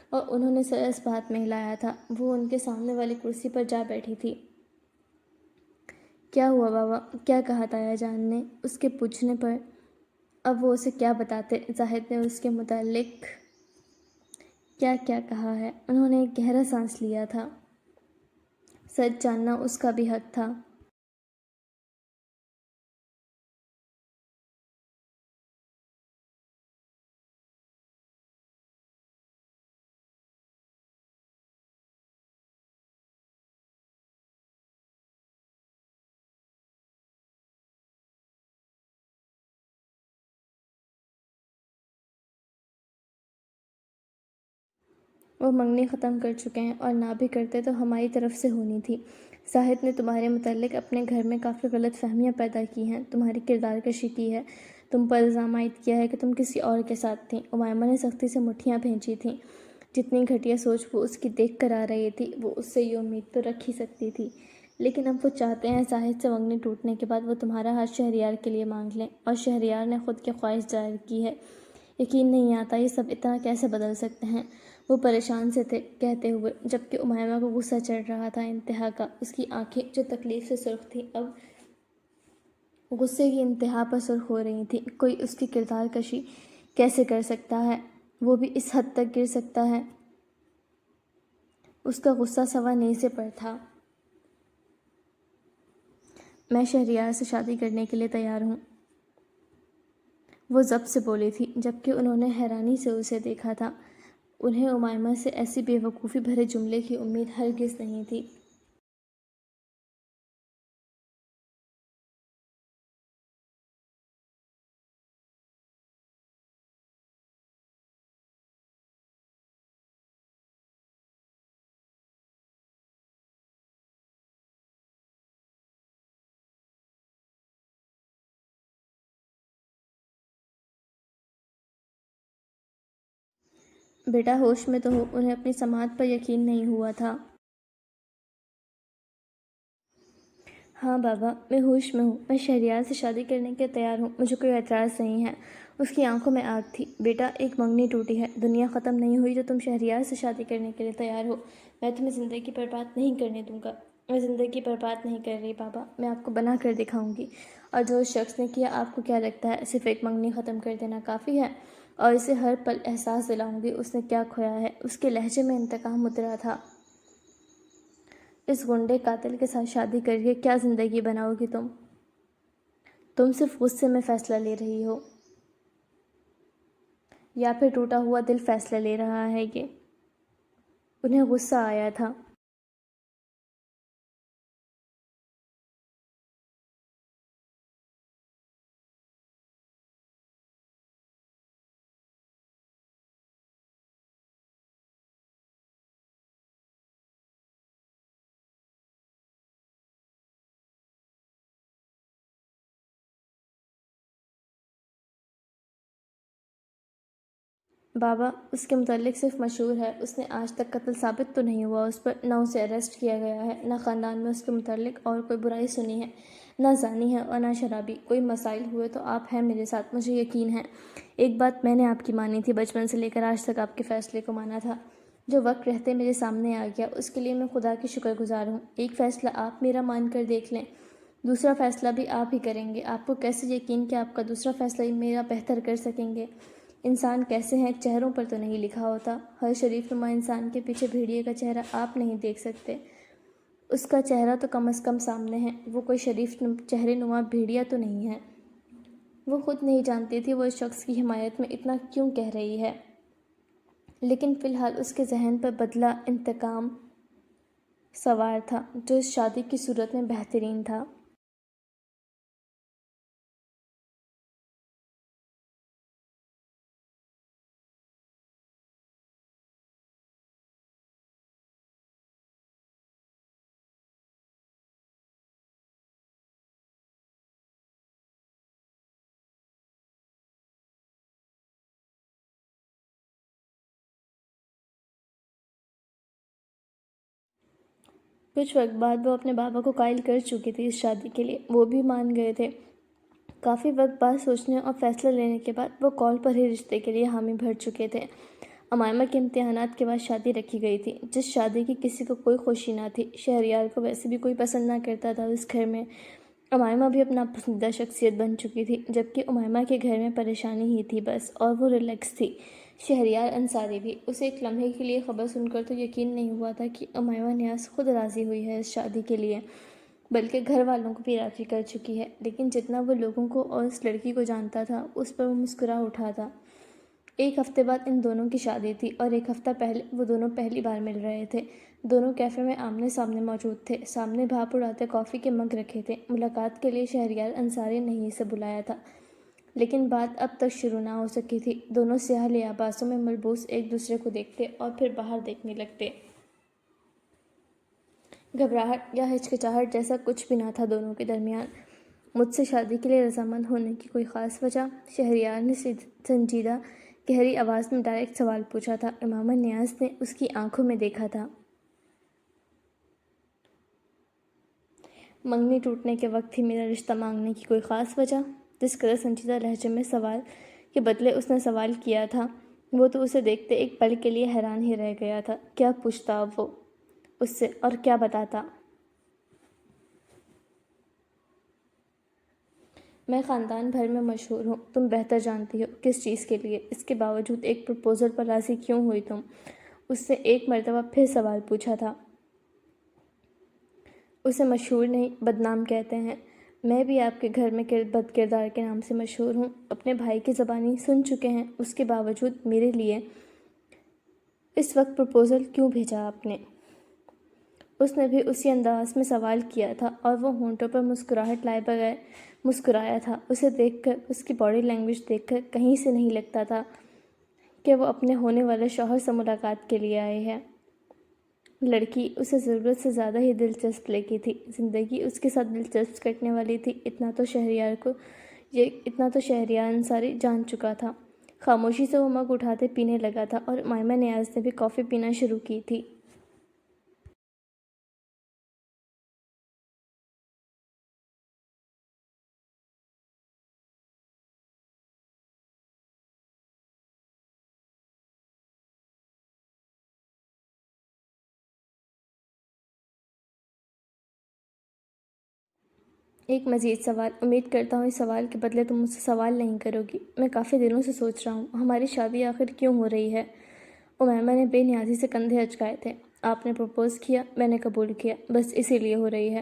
اور انہوں نے سر اس بات میں ہلایا تھا۔ وہ ان کے سامنے والی کرسی پر جا بیٹھی تھی۔ کیا ہوا بابا؟ کیا کہا تایا جان نے؟ اس کے پوچھنے پر اب وہ اسے کیا بتاتے؟ زاہد نے اس کے متعلق کیا کیا کہا ہے؟ انہوں نے ایک گہرا سانس لیا تھا۔ سچ جاننا اس کا بھی حق تھا۔ وہ منگنی ختم کر چکے ہیں، اور نہ بھی کرتے تو ہماری طرف سے ہونی تھی۔ زاہد نے تمہارے متعلق اپنے گھر میں کافی غلط فہمیاں پیدا کی ہیں، تمہاری کردار کشی کی ہے، تم پر الزام عائد کیا ہے کہ تم کسی اور کے ساتھ تھیں۔ امائمہ نے سختی سے مٹھیاں بھینچی تھیں۔ جتنی گھٹیا سوچ وہ اس کی دیکھ کر آ رہی تھی، وہ اس سے یہ امید تو رکھ ہی سکتی تھی، لیکن اب وہ چاہتے ہیں زاہد سے منگنی ٹوٹنے کے بعد وہ تمہارا ہاتھ شہریار کے لیے مانگ لیں، اور شہریار نے خود کی خواہش ظاہر کی ہے۔ یقین نہیں آتا یہ سب اتنا کیسے بدل سکتے ہیں۔ وہ پریشان سے تھے کہتے ہوئے، جبکہ امائمہ کو غصہ چڑھ رہا تھا انتہا کا۔ اس کی آنکھیں جو تکلیف سے سرخ تھیں اب غصے کی انتہا پر سرخ ہو رہی تھیں۔ کوئی اس کی کردار کشی کیسے کر سکتا ہے؟ وہ بھی اس حد تک گر سکتا ہے؟ اس کا غصہ سوا نیزے پر تھا۔ میں شہریار سے شادی کرنے کے لیے تیار ہوں، وہ ضبط سے بولی تھی، جبکہ انہوں نے حیرانی سے اسے دیکھا تھا۔ انہیں امائمہ سے ایسی بے وقوفی بھرے جملے کی امید ہرگز نہیں تھی۔ بیٹا ہوش میں تو ہو، انہیں اپنی سماعت پر یقین نہیں ہوا تھا۔ ہاں بابا، میں ہوش میں ہوں، میں شہریار سے شادی کرنے کے تیار ہوں، مجھے کوئی اعتراض نہیں ہے۔ اس کی آنکھوں میں آگ تھی۔ بیٹا، ایک منگنی ٹوٹی ہے، دنیا ختم نہیں ہوئی جو تم شہریار سے شادی کرنے کے لیے تیار ہو۔ میں تمہیں زندگی برباد نہیں کرنے دوں گا۔ میں زندگی برباد نہیں کر رہی بابا، میں آپ کو بنا کر دکھاؤں گی۔ اور جو اس شخص نے کیا، آپ کو کیا لگتا ہے صرف ایک منگنی ختم کر دینا کافی ہے؟ اور اسے ہر پل احساس دلاؤں گی اس نے کیا کھویا ہے۔ اس کے لہجے میں انتقام اترا تھا۔ اس غنڈے قاتل کے ساتھ شادی کر کے کیا زندگی بناؤ گی تم؟ تم صرف غصے میں فیصلہ لے رہی ہو، یا پھر ٹوٹا ہوا دل فیصلہ لے رہا ہے یہ؟ انہیں غصہ آیا تھا۔ بابا، اس کے متعلق صرف مشہور ہے، اس نے آج تک قتل ثابت تو نہیں ہوا اس پر، نہ اسے اریسٹ کیا گیا ہے، نہ خاندان میں اس کے متعلق اور کوئی برائی سنی ہے، نہ زانی ہے اور نہ شرابی۔ کوئی مسائل ہوئے تو آپ ہیں میرے ساتھ، مجھے یقین ہے۔ ایک بات میں نے آپ کی مانی تھی، بچپن سے لے کر آج تک آپ کے فیصلے کو مانا تھا، جو وقت رہتے میرے سامنے آ گیا، اس کے لیے میں خدا کی شکر گزار ہوں۔ ایک فیصلہ آپ میرا مان کر دیکھ لیں، دوسرا فیصلہ بھی آپ ہی کریں گے۔ آپ کو کیسے یقین کہ آپ کا دوسرا فیصلہ ہی میرا بہتر کر سکیں گے؟ انسان کیسے ہیں چہروں پر تو نہیں لکھا ہوتا، ہر شریف نما انسان کے پیچھے بھیڑیے کا چہرہ آپ نہیں دیکھ سکتے۔ اس کا چہرہ تو کم از کم سامنے ہے، وہ کوئی شریف چہرے نما بھیڑیا تو نہیں ہے۔ وہ خود نہیں جانتی تھی وہ اس شخص کی حمایت میں اتنا کیوں کہہ رہی ہے، لیکن فی الحال اس کے ذہن پر بدلہ انتقام سوار تھا، جو اس شادی کی صورت میں بہترین تھا۔ کچھ وقت بعد وہ اپنے بابا کو قائل کر چکی تھی اس شادی کے لیے، وہ بھی مان گئے تھے۔ کافی وقت بعد سوچنے اور فیصلہ لینے کے بعد وہ کال پر ہی رشتے کے لیے حامی بھر چکے تھے۔ امائمہ کے امتحانات کے بعد شادی رکھی گئی تھی، جس شادی کی کسی کو کوئی خوشی نہ تھی۔ شہریار کو ویسے بھی کوئی پسند نہ کرتا تھا اس گھر میں۔ امائمہ بھی اپنا پسندیدہ شخصیت بن چکی تھی، جبکہ امائمہ کے گھر میں پریشانی ہی تھی بس، اور وہ ریلیکس تھی۔ شہریار انصاری بھی، اسے ایک لمحے کے لیے خبر سن کر تو یقین نہیں ہوا تھا کہ امائمہ نیاز خود راضی ہوئی ہے اس شادی کے لیے، بلکہ گھر والوں کو بھی راضی کر چکی ہے۔ لیکن جتنا وہ لوگوں کو اور اس لڑکی کو جانتا تھا، اس پر وہ مسکرا اٹھا تھا۔ ایک ہفتے بعد ان دونوں کی شادی تھی، اور ایک ہفتہ پہلے وہ دونوں پہلی بار مل رہے تھے۔ دونوں کیفے میں آمنے سامنے موجود تھے، سامنے بھاپ اڑاتے کافی کے مگ رکھے تھے۔ ملاقات کے لیے شہریار انصاری نے ہی اسے بلایا تھا۔ لیکن بات اب تک شروع نہ ہو سکی تھی۔ دونوں سیاہ لباسوں میں ملبوس ایک دوسرے کو دیکھتے اور پھر باہر دیکھنے لگتے۔ گھبراہٹ یا ہچکچاہٹ جیسا کچھ بھی نہ تھا دونوں کے درمیان۔ مجھ سے شادی کے لیے رضامند ہونے کی کوئی خاص وجہ؟ شہریار نے سنجیدہ گہری آواز میں ڈائریکٹ سوال پوچھا تھا۔ امامہ نیاز نے اس کی آنکھوں میں دیکھا تھا۔ منگنی ٹوٹنے کے وقت ہی میرا رشتہ مانگنے کی کوئی خاص وجہ؟ جس قدر سنجیدہ لہجے میں سوال کے بدلے اس نے سوال کیا تھا، وہ تو اسے دیکھتے ایک پل کے لیے حیران ہی رہ گیا تھا۔ کیا پوچھتا اب وہ اس سے، اور کیا بتاتا؟ میں خاندان بھر میں مشہور ہوں، تم بہتر جانتی ہو کس چیز کے لیے۔ اس کے باوجود ایک پرپوزل پر راضی کیوں ہوئی تم؟ اس سے ایک مرتبہ پھر سوال پوچھا تھا۔ اسے مشہور نہیں، بدنام کہتے ہیں۔ میں بھی آپ کے گھر میں بد کردار کے نام سے مشہور ہوں۔ اپنے بھائی کی زبانی سن چکے ہیں، اس کے باوجود میرے لیے اس وقت پرپوزل کیوں بھیجا آپ نے؟ اس نے بھی اسی انداز میں سوال کیا تھا اور وہ ہونٹوں پر مسکراہٹ لائے بغیر مسکرایا تھا۔ اسے دیکھ کر، اس کی باڈی لینگویج دیکھ کر کہیں سے نہیں لگتا تھا کہ وہ اپنے ہونے والے شوہر سے ملاقات کے لیے آئے ہیں۔ لڑکی اسے ضرورت سے زیادہ ہی دلچسپ لگی تھی۔ زندگی اس کے ساتھ دلچسپ کٹنے والی تھی، اتنا تو شہریار انصاری جان چکا تھا۔ خاموشی سے وہ مگ اٹھاتے پینے لگا تھا اور امائمہ نیاز نے بھی کافی پینا شروع کی تھی۔ ایک مزید سوال، امید کرتا ہوں اس سوال کے بدلے تم مجھ سے سوال نہیں کرو گی۔ میں کافی دنوں سے سوچ رہا ہوں، ہماری شادی آخر کیوں ہو رہی ہے؟ امائمہ نے بے نیازی سے کندھے اچکائے تھے۔ آپ نے پرپوز کیا، میں نے قبول کیا، بس اسی لیے ہو رہی ہے۔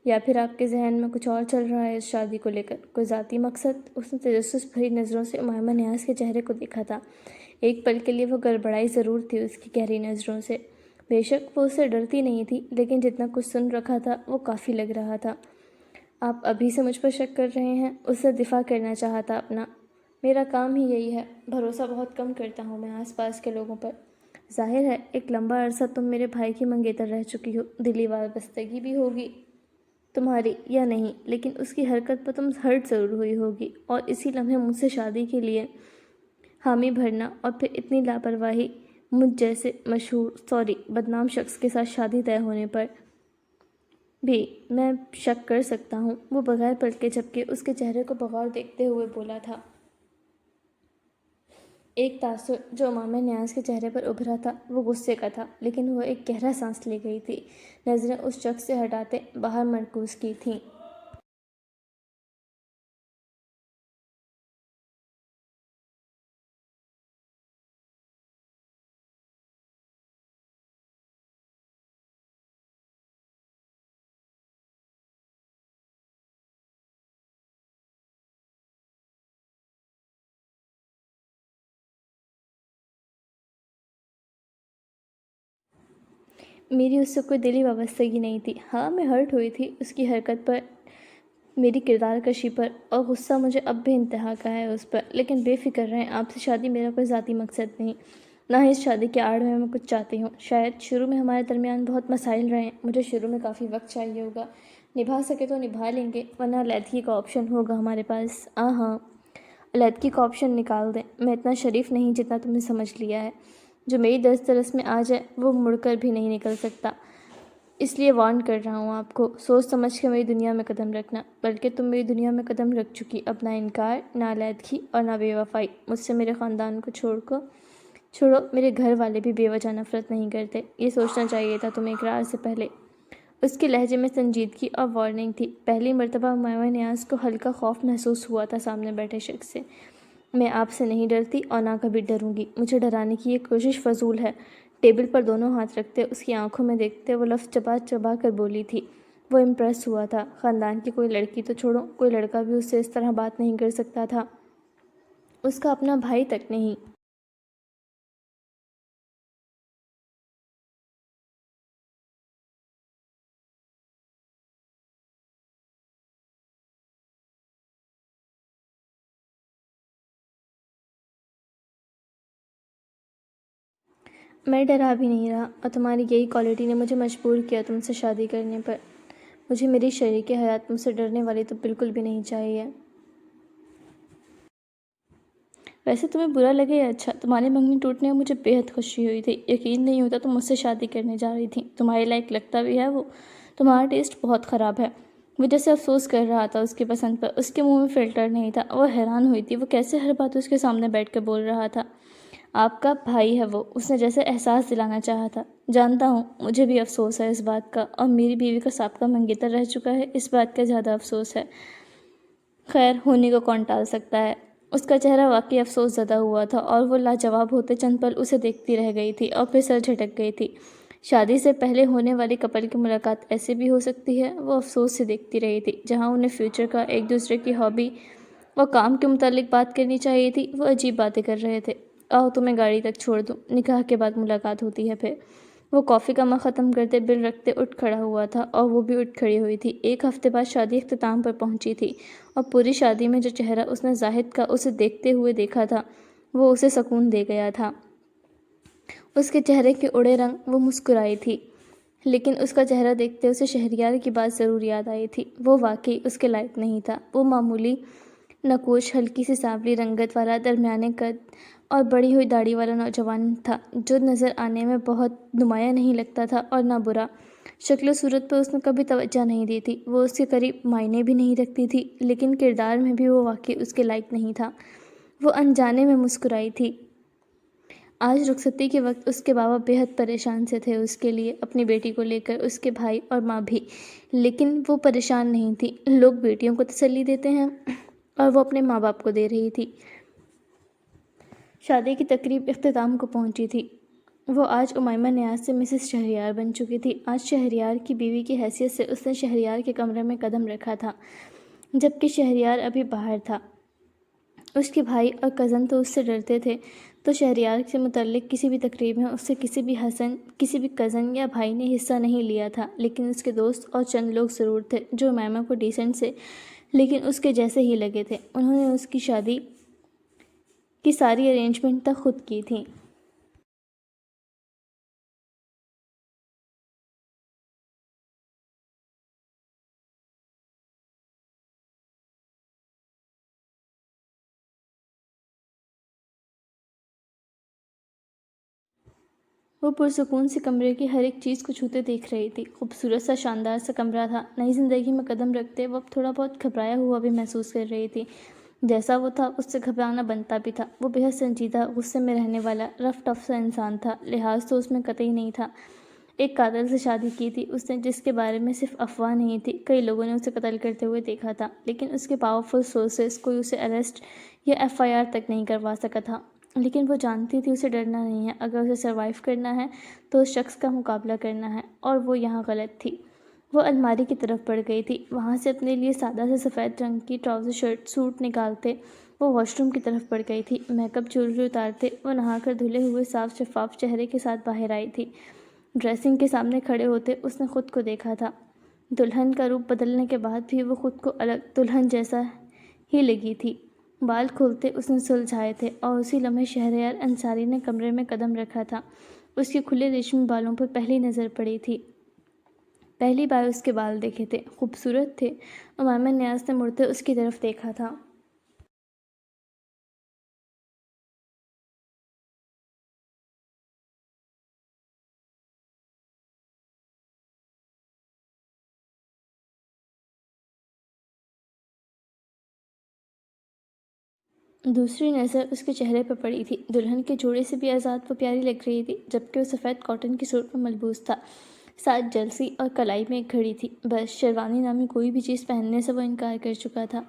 یا پھر آپ کے ذہن میں کچھ اور چل رہا ہے اس شادی کو لے کر، کوئی ذاتی مقصد؟ اس نے تجسس بھری نظروں سے امائمہ نیاز کے چہرے کو دیکھا تھا۔ ایک پل کے لیے وہ گڑبڑائی ضرور تھی اس کی گہری نظروں سے۔ بے شک وہ اس سے ڈرتی نہیں تھی، لیکن جتنا کچھ سن رکھا تھا وہ کافی لگ رہا تھا۔ آپ ابھی سے مجھ پر شک کر رہے ہیں؟ اس سے دفاع کرنا چاہا تھا اپنا۔ میرا کام ہی یہی ہے، بھروسہ بہت کم کرتا ہوں میں آس پاس کے لوگوں پر۔ ظاہر ہے ایک لمبا عرصہ تم میرے بھائی کی منگیتر رہ چکی ہو، دلی وابستگی بھی ہوگی تمہاری یا نہیں، لیکن اس کی حرکت پر تم ہرٹ ضرور ہوئی ہوگی، اور اسی لمحے مجھ سے شادی کے لیے حامی بھرنا اور پھر اتنی لاپرواہی مجھ جیسے بدنام شخص کے ساتھ شادی طے ہونے پر بھی میں شک کر سکتا ہوں۔ وہ بغیر پلکے جھپکے اس کے چہرے کو بغور دیکھتے ہوئے بولا تھا۔ ایک تاثر جو امامہ نیاز کے چہرے پر ابھرا تھا وہ غصے کا تھا، لیکن وہ ایک گہرا سانس لے گئی تھی، نظریں اس شخص سے ہٹاتے باہر مرکوز کی تھیں۔ میری اس سے کوئی دلی وابستگی نہیں تھی۔ ہاں میں ہرٹ ہوئی تھی اس کی حرکت پر، میری کردار کشی پر، اور غصہ مجھے اب بھی انتہا کا ہے اس پر، لیکن بے فکر رہیں، آپ سے شادی میرا کوئی ذاتی مقصد نہیں، نہ ہی اس شادی کے آڑ میں کچھ چاہتی ہوں۔ شاید شروع میں ہمارے درمیان بہت مسائل رہیں، مجھے شروع میں کافی وقت چاہیے ہوگا، نبھا سکے تو نبھا لیں گے، ورنہ علیحدگی کا آپشن ہوگا ہمارے پاس۔ ہاں، علیحدگی کا آپشن نکال دیں، میں اتنا شریف نہیں جتنا تم نے سمجھ لیا ہے۔ جو میری دست رس میں آ جائے وہ مڑ کر بھی نہیں نکل سکتا، اس لیے وارن کر رہا ہوں آپ کو، سوچ سمجھ کے میری دنیا میں قدم رکھنا، بلکہ تم میری دنیا میں قدم رکھ چکی، اب نہ انکار، نہ علیحدگی اور نہ بے وفائی۔ مجھ سے، میرے خاندان کو چھوڑو، میرے گھر والے بھی بے وجہ نفرت نہیں کرتے، یہ سوچنا چاہیے تھا تمہیں اقرار سے پہلے۔ اس کے لہجے میں سنجیدگی اور وارننگ تھی۔ پہلی مرتبہ امامہ نیاز کو ہلکا خوف محسوس ہوا تھا سامنے بیٹھے شخص سے۔ میں آپ سے نہیں ڈرتی اور نہ کبھی ڈروں گی، مجھے ڈرانے کی یہ کوشش فضول ہے۔ ٹیبل پر دونوں ہاتھ رکھتے اس کی آنکھوں میں دیکھتے وہ لفظ چبا چبا کر بولی تھی۔ وہ امپریس ہوا تھا۔ خاندان کی کوئی لڑکی تو چھوڑو، کوئی لڑکا بھی اس سے اس طرح بات نہیں کر سکتا تھا، اس کا اپنا بھائی تک نہیں۔ میں ڈرا بھی نہیں رہا، اور تمہاری یہی کوالٹی نے مجھے مجبور کیا تم سے شادی کرنے پر۔ مجھے میری شریک حیات تم سے ڈرنے والی تو بالکل بھی نہیں چاہیے۔ ویسے تمہیں برا لگے یا اچھا، تمہارے منگنی ٹوٹنے میں مجھے بےحد خوشی ہوئی تھی۔ یقین نہیں ہوتا تم مجھ سے شادی کرنے جا رہی تھی۔ تمہارے لائق لگتا بھی ہے وہ۔ تمہارا ٹیسٹ بہت خراب ہے۔ وہ جیسے افسوس کر رہا تھا اس کی پسند پر۔ اس کے منہ میں فلٹر نہیں تھا۔ وہ حیران ہوئی تھی وہ کیسے ہر بات اس کے سامنے بیٹھ کے بول رہا تھا۔ آپ کا بھائی ہے وہ، اس نے جیسے احساس دلانا چاہا تھا۔ جانتا ہوں، مجھے بھی افسوس ہے اس بات کا، اور میری بیوی کا سابقہ منگیتر رہ چکا ہے، اس بات کا زیادہ افسوس ہے۔ خیر، ہونے کو کون ٹال سکتا ہے۔ اس کا چہرہ واقعی افسوس زدہ ہوا تھا، اور وہ لاجواب ہوتے چند پل اسے دیکھتی رہ گئی تھی، اور پھر سر جھٹک گئی تھی۔ شادی سے پہلے ہونے والی کپل کی ملاقات ایسے بھی ہو سکتی ہے؟ وہ افسوس سے دیکھتی رہی تھی۔ جہاں انہیں فیوچر کا، ایک دوسرے کی ہابی اور کام کے متعلق بات کرنی چاہیے تھی، وہ عجیب باتیں کر رہے تھے۔ آؤ تمہیں گاڑی تک چھوڑ دوں، نکاح کے بعد ملاقات ہوتی ہے پھر۔ وہ کافی کا مگ ختم کرتے بل رکھتے اٹھ کھڑا ہوا تھا، اور وہ بھی اٹھ کھڑی ہوئی تھی۔ ایک ہفتے بعد شادی اختتام پر پہنچی تھی، اور پوری شادی میں جو چہرہ اس نے زاہد کا اسے دیکھتے ہوئے دیکھا تھا، وہ اسے سکون دے گیا تھا۔ اس کے چہرے کے اڑے رنگ، وہ مسکرائی تھی، لیکن اس کا چہرہ دیکھتے اسے شہریار کی بات ضرور یاد آئی تھی۔ وہ واقعی اس کے لائق نہیں تھا۔ وہ معمولی نقوش، ہلکی سی سانولی رنگت والا، درمیانے قد اور بڑی ہوئی داڑھی والا نوجوان تھا، جو نظر آنے میں بہت نمایاں نہیں لگتا تھا اور نہ برا۔ شکل و صورت پر اس نے کبھی توجہ نہیں دی تھی، وہ اس کے قریب معنی بھی نہیں رکھتی تھی، لیکن کردار میں بھی وہ واقعی اس کے لائق نہیں تھا۔ وہ انجانے میں مسکرائی تھی۔ آج رخصتی کے وقت اس کے بابا بےحد پریشان سے تھے اس کے لیے، اپنی بیٹی کو لے کر، اس کے بھائی اور ماں بھی، لیکن وہ پریشان نہیں تھی۔ لوگ بیٹیوں کو تسلی دیتے ہیں، اور وہ اپنے ماں باپ کو دے رہی تھی۔ شادی کی تقریب اختتام کو پہنچی تھی۔ وہ آج امیمہ نیاز سے مسز شہریار بن چکی تھی۔ آج شہریار کی بیوی کی حیثیت سے اس نے شہریار کے کمرے میں قدم رکھا تھا، جبکہ شہریار ابھی باہر تھا۔ اس کے بھائی اور کزن تو اس سے ڈرتے تھے، تو شہریار سے متعلق کسی بھی تقریب میں اس سے کسی بھی کزن یا بھائی نے حصہ نہیں لیا تھا، لیکن اس کے دوست اور چند لوگ ضرور تھے جو امیمہ کو ڈیسنٹ سے لیکن اس کے جیسے ہی لگے تھے۔ انہوں نے اس کی شادی کی ساری ارینجمنٹ تک خود کی تھیں۔ وہ پرسکون سے کمرے کی ہر ایک چیز کو چھوتے دیکھ رہی تھی۔ خوبصورت سا، شاندار سا کمرہ تھا۔ نئی زندگی میں قدم رکھتے وقت تھوڑا بہت گھبرایا ہوا بھی محسوس کر رہی تھی۔ جیسا وہ تھا، اس سے گھبرانا بنتا بھی تھا۔ وہ بے حد سنجیدہ، غصے میں رہنے والا، رف ٹف سا انسان تھا۔ لحاظ تو اس میں قطعی نہیں تھا۔ ایک قاتل سے شادی کی تھی اس نے، جس کے بارے میں صرف افواہ نہیں تھی، کئی لوگوں نے اسے قتل کرتے ہوئے دیکھا تھا، لیکن اس کے پاورفل سورسز کوئی اسے اریسٹ یا FIR تک نہیں کروا سکا تھا۔ لیکن وہ جانتی تھی اسے ڈرنا نہیں ہے۔ اگر اسے سروائیو کرنا ہے تو اس شخص کا مقابلہ کرنا ہے، اور وہ یہاں غلط تھی۔ وہ الماری کی طرف بڑھ گئی تھی۔ وہاں سے اپنے لیے سادہ سے سفید رنگ کی ٹراؤزر سوٹ نکالتے وہ واش روم کی طرف بڑھ گئی تھی۔ میک اپ جیولری اتارتے وہ نہا کر دھلے ہوئے صاف شفاف چہرے کے ساتھ باہر آئی تھی۔ ڈریسنگ کے سامنے کھڑے ہوتے اس نے خود کو دیکھا تھا۔ دلہن کا روپ بدلنے کے بعد بھی وہ خود کو الگ دلہن جیسا ہی لگی تھی۔ بال کھولتے اس نے سلجھائے تھے، اور اسی لمحے شہریار انصاری نے کمرے میں قدم رکھا تھا۔ اس کے کھلے ریشمی بالوں پر پہلی نظر پڑی تھی۔ پہلی بار اس کے بال دیکھے تھے، خوبصورت تھے۔ امیمہ نیاز نے مڑتے اس کی طرف دیکھا تھا۔ دوسری نظر اس کے چہرے پر پڑی تھی۔ دلہن کے جوڑے سے بھی آزاد وہ پیاری لگ رہی تھی، جبکہ وہ سفید کاٹن کی سوٹ میں ملبوس تھا۔ ساتھ جلسی اور کلائی میں ایک گھڑی تھی۔ بس شیروانی نامی کوئی بھی چیز پہننے سے وہ انکار کر چکا تھا۔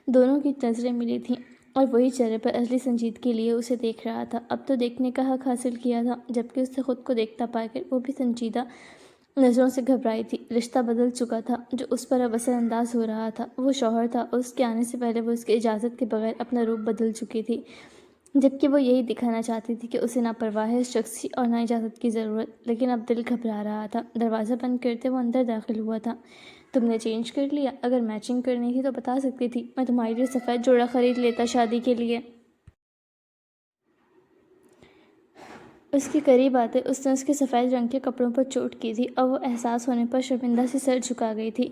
دونوں کی نظریں ملی تھیں، اور وہی چہرے پر اصلی سنجیدگی لیے اسے دیکھ رہا تھا۔ اب تو دیکھنے کا حق حاصل کیا تھا، جبکہ اس سے خود کو دیکھتا پا کر وہ بھی سنجیدہ نظروں سے گھبرائی تھی۔ رشتہ بدل چکا تھا، جو اس پر اب اثر انداز ہو رہا تھا۔ وہ شوہر تھا، اور اس کے آنے سے پہلے وہ اس کی اجازت کے بغیر اپنا روپ بدل چکی تھی، جبکہ وہ یہی دکھانا چاہتی تھی کہ اسے نہ پرواہ ہے اس شخص کی اور نہ اجازت کی ضرورت۔ لیکن اب دل گھبرا رہا تھا۔ دروازہ بند کرتے وہ اندر داخل ہوا تھا۔ تم نے چینج کر لیا؟ اگر میچنگ کرنی تھی تو بتا سکتی تھی، میں تمہارے لیے سفید جوڑا خرید لیتا شادی کے لیے۔ اس کے قریب آتے اس نے اس کے سفید رنگ کے کپڑوں پر چوٹ کی تھی اور وہ احساس ہونے پر شرمندہ سے سر جھکا گئی تھی۔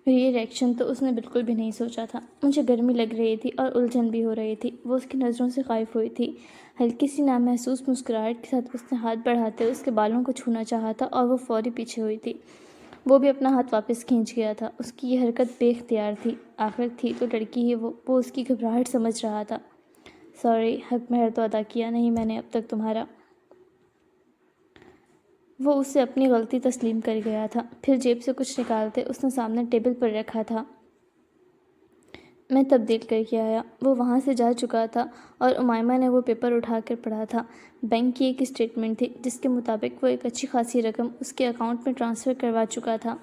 یہ ریئیکشن تو اس نے بالکل بھی نہیں سوچا تھا۔ مجھے گرمی لگ رہی تھی اور الجھن بھی ہو رہی تھی۔ وہ اس کی نظروں سے غائب ہوئی تھی۔ ہلکی سی نامحسوس مسکراہٹ کے ساتھ اس نے ہاتھ بڑھاتے اس کے بالوں کو چھونا چاہا تھا اور وہ فوری پیچھے ہوئی تھی۔ وہ بھی اپنا ہاتھ واپس کھینچ گیا تھا۔ اس کی یہ حرکت بے اختیار تھی۔ آخر تھی تو لڑکی ہی وہ اس کی گھبراہٹ سمجھ رہا تھا۔ سوری، حق مہر تو ادا کیا نہیں میں نے اب تک تمہارا۔ وہ اس سے اپنی غلطی تسلیم کر گیا تھا۔ پھر جیب سے کچھ نکالتے اس نے سامنے ٹیبل پر رکھا تھا۔ میں تبدیل کر کے آیا۔ وہ وہاں سے جا چکا تھا اور امائمہ نے وہ پیپر اٹھا کر پڑھا تھا۔ بینک کی ایک اسٹیٹمنٹ تھی جس کے مطابق وہ ایک اچھی خاصی رقم اس کے اکاؤنٹ میں ٹرانسفر کروا چکا تھا۔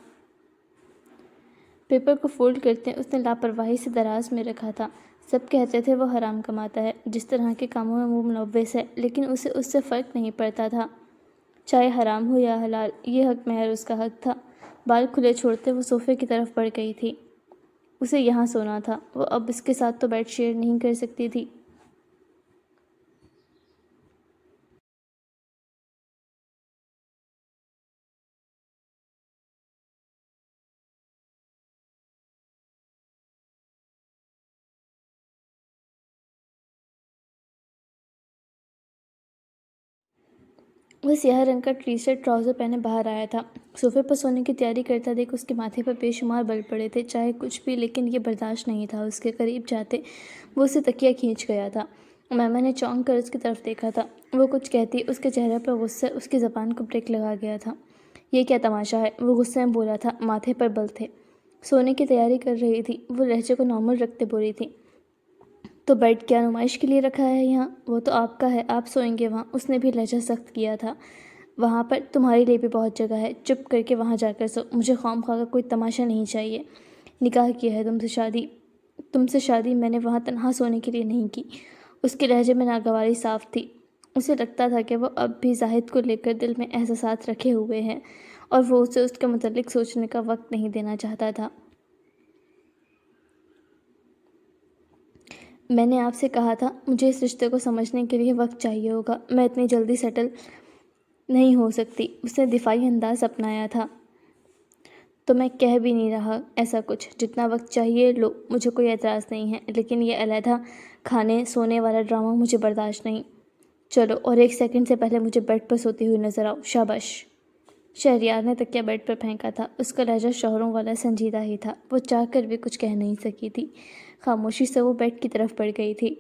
پیپر کو فولڈ کرتے اس نے لاپرواہی سے دراز میں رکھا تھا۔ سب کہتے تھے وہ حرام کماتا ہے، جس طرح کے کاموں میں وہ ملوث ہے، لیکن اسے اس سے فرق نہیں پڑتا تھا، چاہے حرام ہو یا حلال۔ یہ حق مہر اس کا حق تھا۔ بال کھلے چھوڑتے وہ صوفے کی طرف بڑھ گئی تھی۔ اسے یہاں سونا تھا۔ وہ اب اس کے ساتھ تو بیڈ شیئر نہیں کر سکتی تھی۔ وہ سیاہ رنگ کا ٹی شرٹ ٹراؤزر پہنے باہر آیا تھا۔ صوفے پر سونے کی تیاری کرتا دیکھ اس کے ماتھے پر بے شمار بل پڑے تھے، چاہے کچھ بھی، لیکن یہ برداشت نہیں تھا۔ اس کے قریب جاتے وہ اسے تکیہ کھینچ گیا تھا۔ میمہ نے چونک کر اس کی طرف دیکھا تھا۔ وہ کچھ کہتی، اس کے چہرے پر غصے اس کی زبان کو بریک لگا گیا تھا۔ یہ کیا تماشا ہے؟ وہ غصے میں بولا تھا۔ ماتھے پر بل تھے، سونے کی تیاری کر رہی تھی۔ وہ لہجے کو نارمل رکھتے بولی تھی، تو بیڈ کیا نمائش کے لیے رکھا ہے یہاں؟ وہ تو آپ کا ہے، آپ سوئیں گے وہاں۔ اس نے بھی لہجہ سخت کیا تھا۔ وہاں پر تمہارے لیے بھی بہت جگہ ہے، چپ کر کے وہاں جا کر سو۔ مجھے خواہ کا کوئی تماشا نہیں چاہیے۔ نکاح کیا ہے تم سے شادی میں نے وہاں تنہا سونے کے لیے نہیں کی۔ اس کے لہجے میں ناگواری صاف تھی۔ اسے لگتا تھا کہ وہ اب بھی زاہد کو لے کر دل میں احساسات رکھے ہوئے ہیں اور وہ اسے اس کے متعلق سوچنے کا وقت نہیں دینا چاہتا تھا۔ میں نے آپ سے کہا تھا مجھے اس رشتے کو سمجھنے کے لیے وقت چاہیے ہوگا، میں اتنی جلدی سیٹل نہیں ہو سکتی۔ اس نے دفاعی انداز اپنایا تھا۔ تو میں کہہ بھی نہیں رہا ایسا کچھ، جتنا وقت چاہیے لو، مجھے کوئی اعتراض نہیں ہے، لیکن یہ علیحدہ کھانے سونے والا ڈرامہ مجھے برداشت نہیں۔ چلو، اور 1 سیکنڈ سے پہلے مجھے بیڈ پر سوتی ہوئی نظر آؤ۔ شاباش۔ شہریار نے تکیہ بیڈ پر پھینکا تھا۔ اس کا لہجہ شوہروں والا سنجیدہ ہی تھا۔ وہ چاہ کر بھی کچھ کہہ نہیں سکی تھی۔ خاموشی سے وہ بیڈ کی طرف بڑھ گئی تھی۔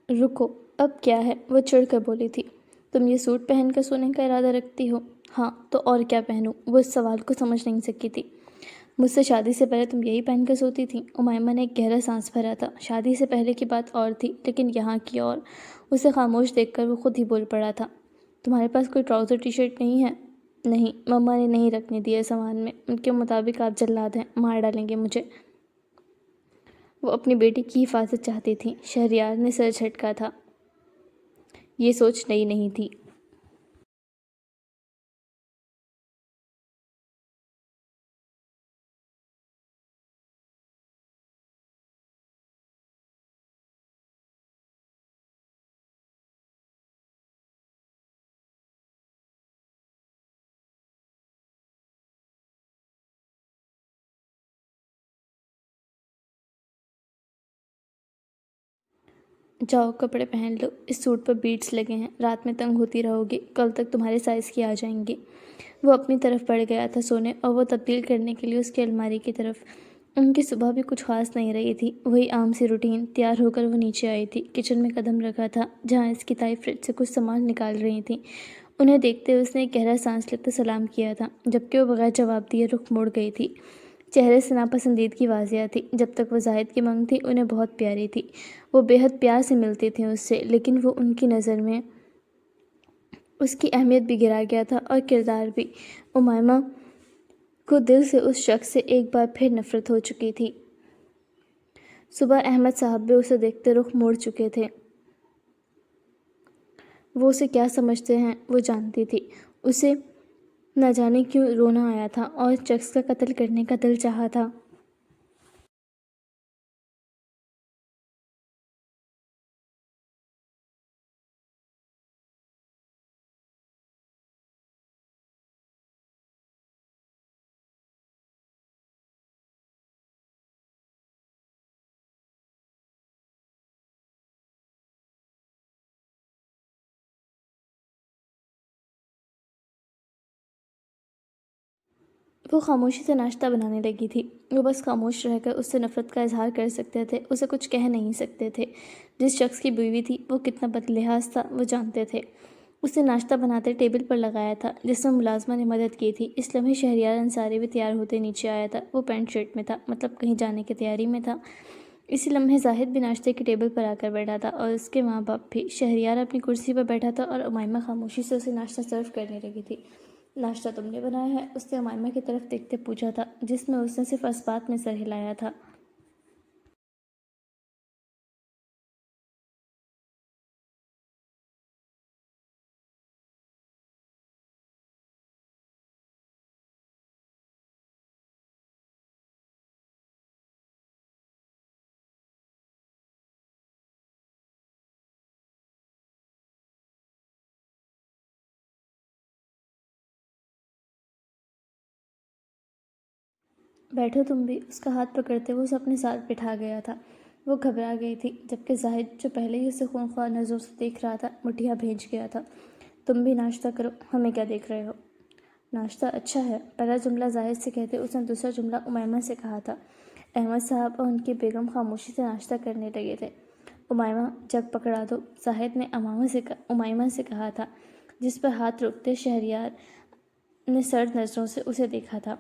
رکو، اب کیا ہے؟ وہ چڑھ کر بولی تھی۔ تم یہ سوٹ پہن کر سونے کا ارادہ رکھتی ہو؟ ہاں، تو اور کیا پہنوں؟ وہ اس سوال کو سمجھ نہیں سکی تھی۔ مجھ سے شادی سے پہلے تم یہی پہن کر سوتی تھی؟ امائمہ نے ایک گہرا سانس بھرا تھا۔ شادی سے پہلے کی بات اور تھی، لیکن یہاں کی اور۔ اسے خاموش دیکھ کر وہ خود ہی بول پڑا تھا۔ تمہارے پاس کوئی ٹراؤزر ٹی شرٹ نہیں ہے؟ نہیں، مما نے نہیں رکھنے دیا سامان میں۔ ان کے مطابق آپ جلاد ہیں، مار ڈالیں گے مجھے۔ وہ اپنی بیٹی کی حفاظت چاہتی تھی۔ شہریار نے سر جھٹکا تھا۔ یہ سوچ نئی نہیں تھی۔ جاؤ کپڑے پہن لو، اس سوٹ پر بیڈز لگے ہیں، رات میں تنگ ہوتی رہو گی، کل تک تمہارے سائز کی آ جائیں گی۔ وہ اپنی طرف بڑھ گیا تھا سونے اور وہ تبدیل کرنے کے لیے اس کی الماری کی طرف۔ ان کی صبح بھی کچھ خاص نہیں رہی تھی، وہی عام سی روٹین۔ تیار ہو کر وہ نیچے آئی تھی۔ کچن میں قدم رکھا تھا جہاں اس کی تائی فریج سے کچھ سامان نکال رہی تھیں۔ انہیں دیکھتے ہوئے اس نے ایک گہرا سانس لیتے سلام کیا تھا، جبکہ وہ بغیر جواب دیے رخ موڑ گئی تھی۔ چہرے سے ناپسندیدگی واضح تھی۔ جب تک وہ زاہد کی مانگ تھی انہیں بہت پیاری تھی، وہ بے حد پیار سے ملتی تھیں اس سے، لیکن وہ ان کی نظر میں اس کی اہمیت بھی گرا گیا تھا اور کردار بھی۔ امیمہ کو دل سے اس شخص سے ایک بار پھر نفرت ہو چکی تھی۔ صبح احمد صاحب بھی اسے دیکھتے رخ موڑ چکے تھے۔ وہ اسے کیا سمجھتے ہیں وہ جانتی تھی۔ اسے نہ جانے کیوں رونا آیا تھا اور شخص کا قتل کرنے کا دل چاہا تھا۔ وہ خاموشی سے ناشتہ بنانے لگی تھی۔ وہ بس خاموش رہ کر اس سے نفرت کا اظہار کر سکتے تھے، اسے کچھ کہہ نہیں سکتے تھے۔ جس شخص کی بیوی تھی وہ کتنا بد لحاظ تھا وہ جانتے تھے۔ اس نے ناشتہ بناتے ٹیبل پر لگایا تھا جس میں ملازمہ نے مدد کی تھی۔ اس لمحے شہریار انصاری بھی تیار ہوتے نیچے آیا تھا۔ وہ پینٹ شرٹ میں تھا، مطلب کہیں جانے کی تیاری میں تھا۔ اسی لمحے زاہد بھی ناشتے کے ٹیبل پر آ کر بیٹھا تھا اور اس کے ماں باپ بھی۔ شہریار اپنی کرسی پر بیٹھا تھا اور امیمہ خاموشی سے اسے ناشتہ سرو کرنے لگی تھی۔ ناشتہ تم نے بنایا ہے؟ اس نے امیمہ کی طرف دیکھتے پوچھا تھا، جس میں اس نے صرف اس بات میں سر ہلایا تھا۔ بیٹھو تم بھی، اس کا ہاتھ پکڑتے وہ اسے اپنے ساتھ بٹھا گیا تھا۔ وہ گھبرا گئی تھی، جبکہ زاہد جو پہلے ہی اسے خونخوار نظروں سے دیکھ رہا تھا مٹھیاں بھیج گیا تھا۔ تم بھی ناشتہ کرو، ہمیں کیا دیکھ رہے ہو؟ ناشتہ اچھا ہے، پہلا جملہ زاہد سے کہتے اس نے دوسرا جملہ امیمہ سے کہا تھا۔ احمد صاحب اور ان کی بیگم خاموشی سے ناشتہ کرنے لگے تھے۔ امیمہ جگ پکڑا دو، زاہد نے امیمہ سے کہا تھا، جس پر ہاتھ روکتے شہریار نے سرد نظروں سے اسے دیکھا تھا۔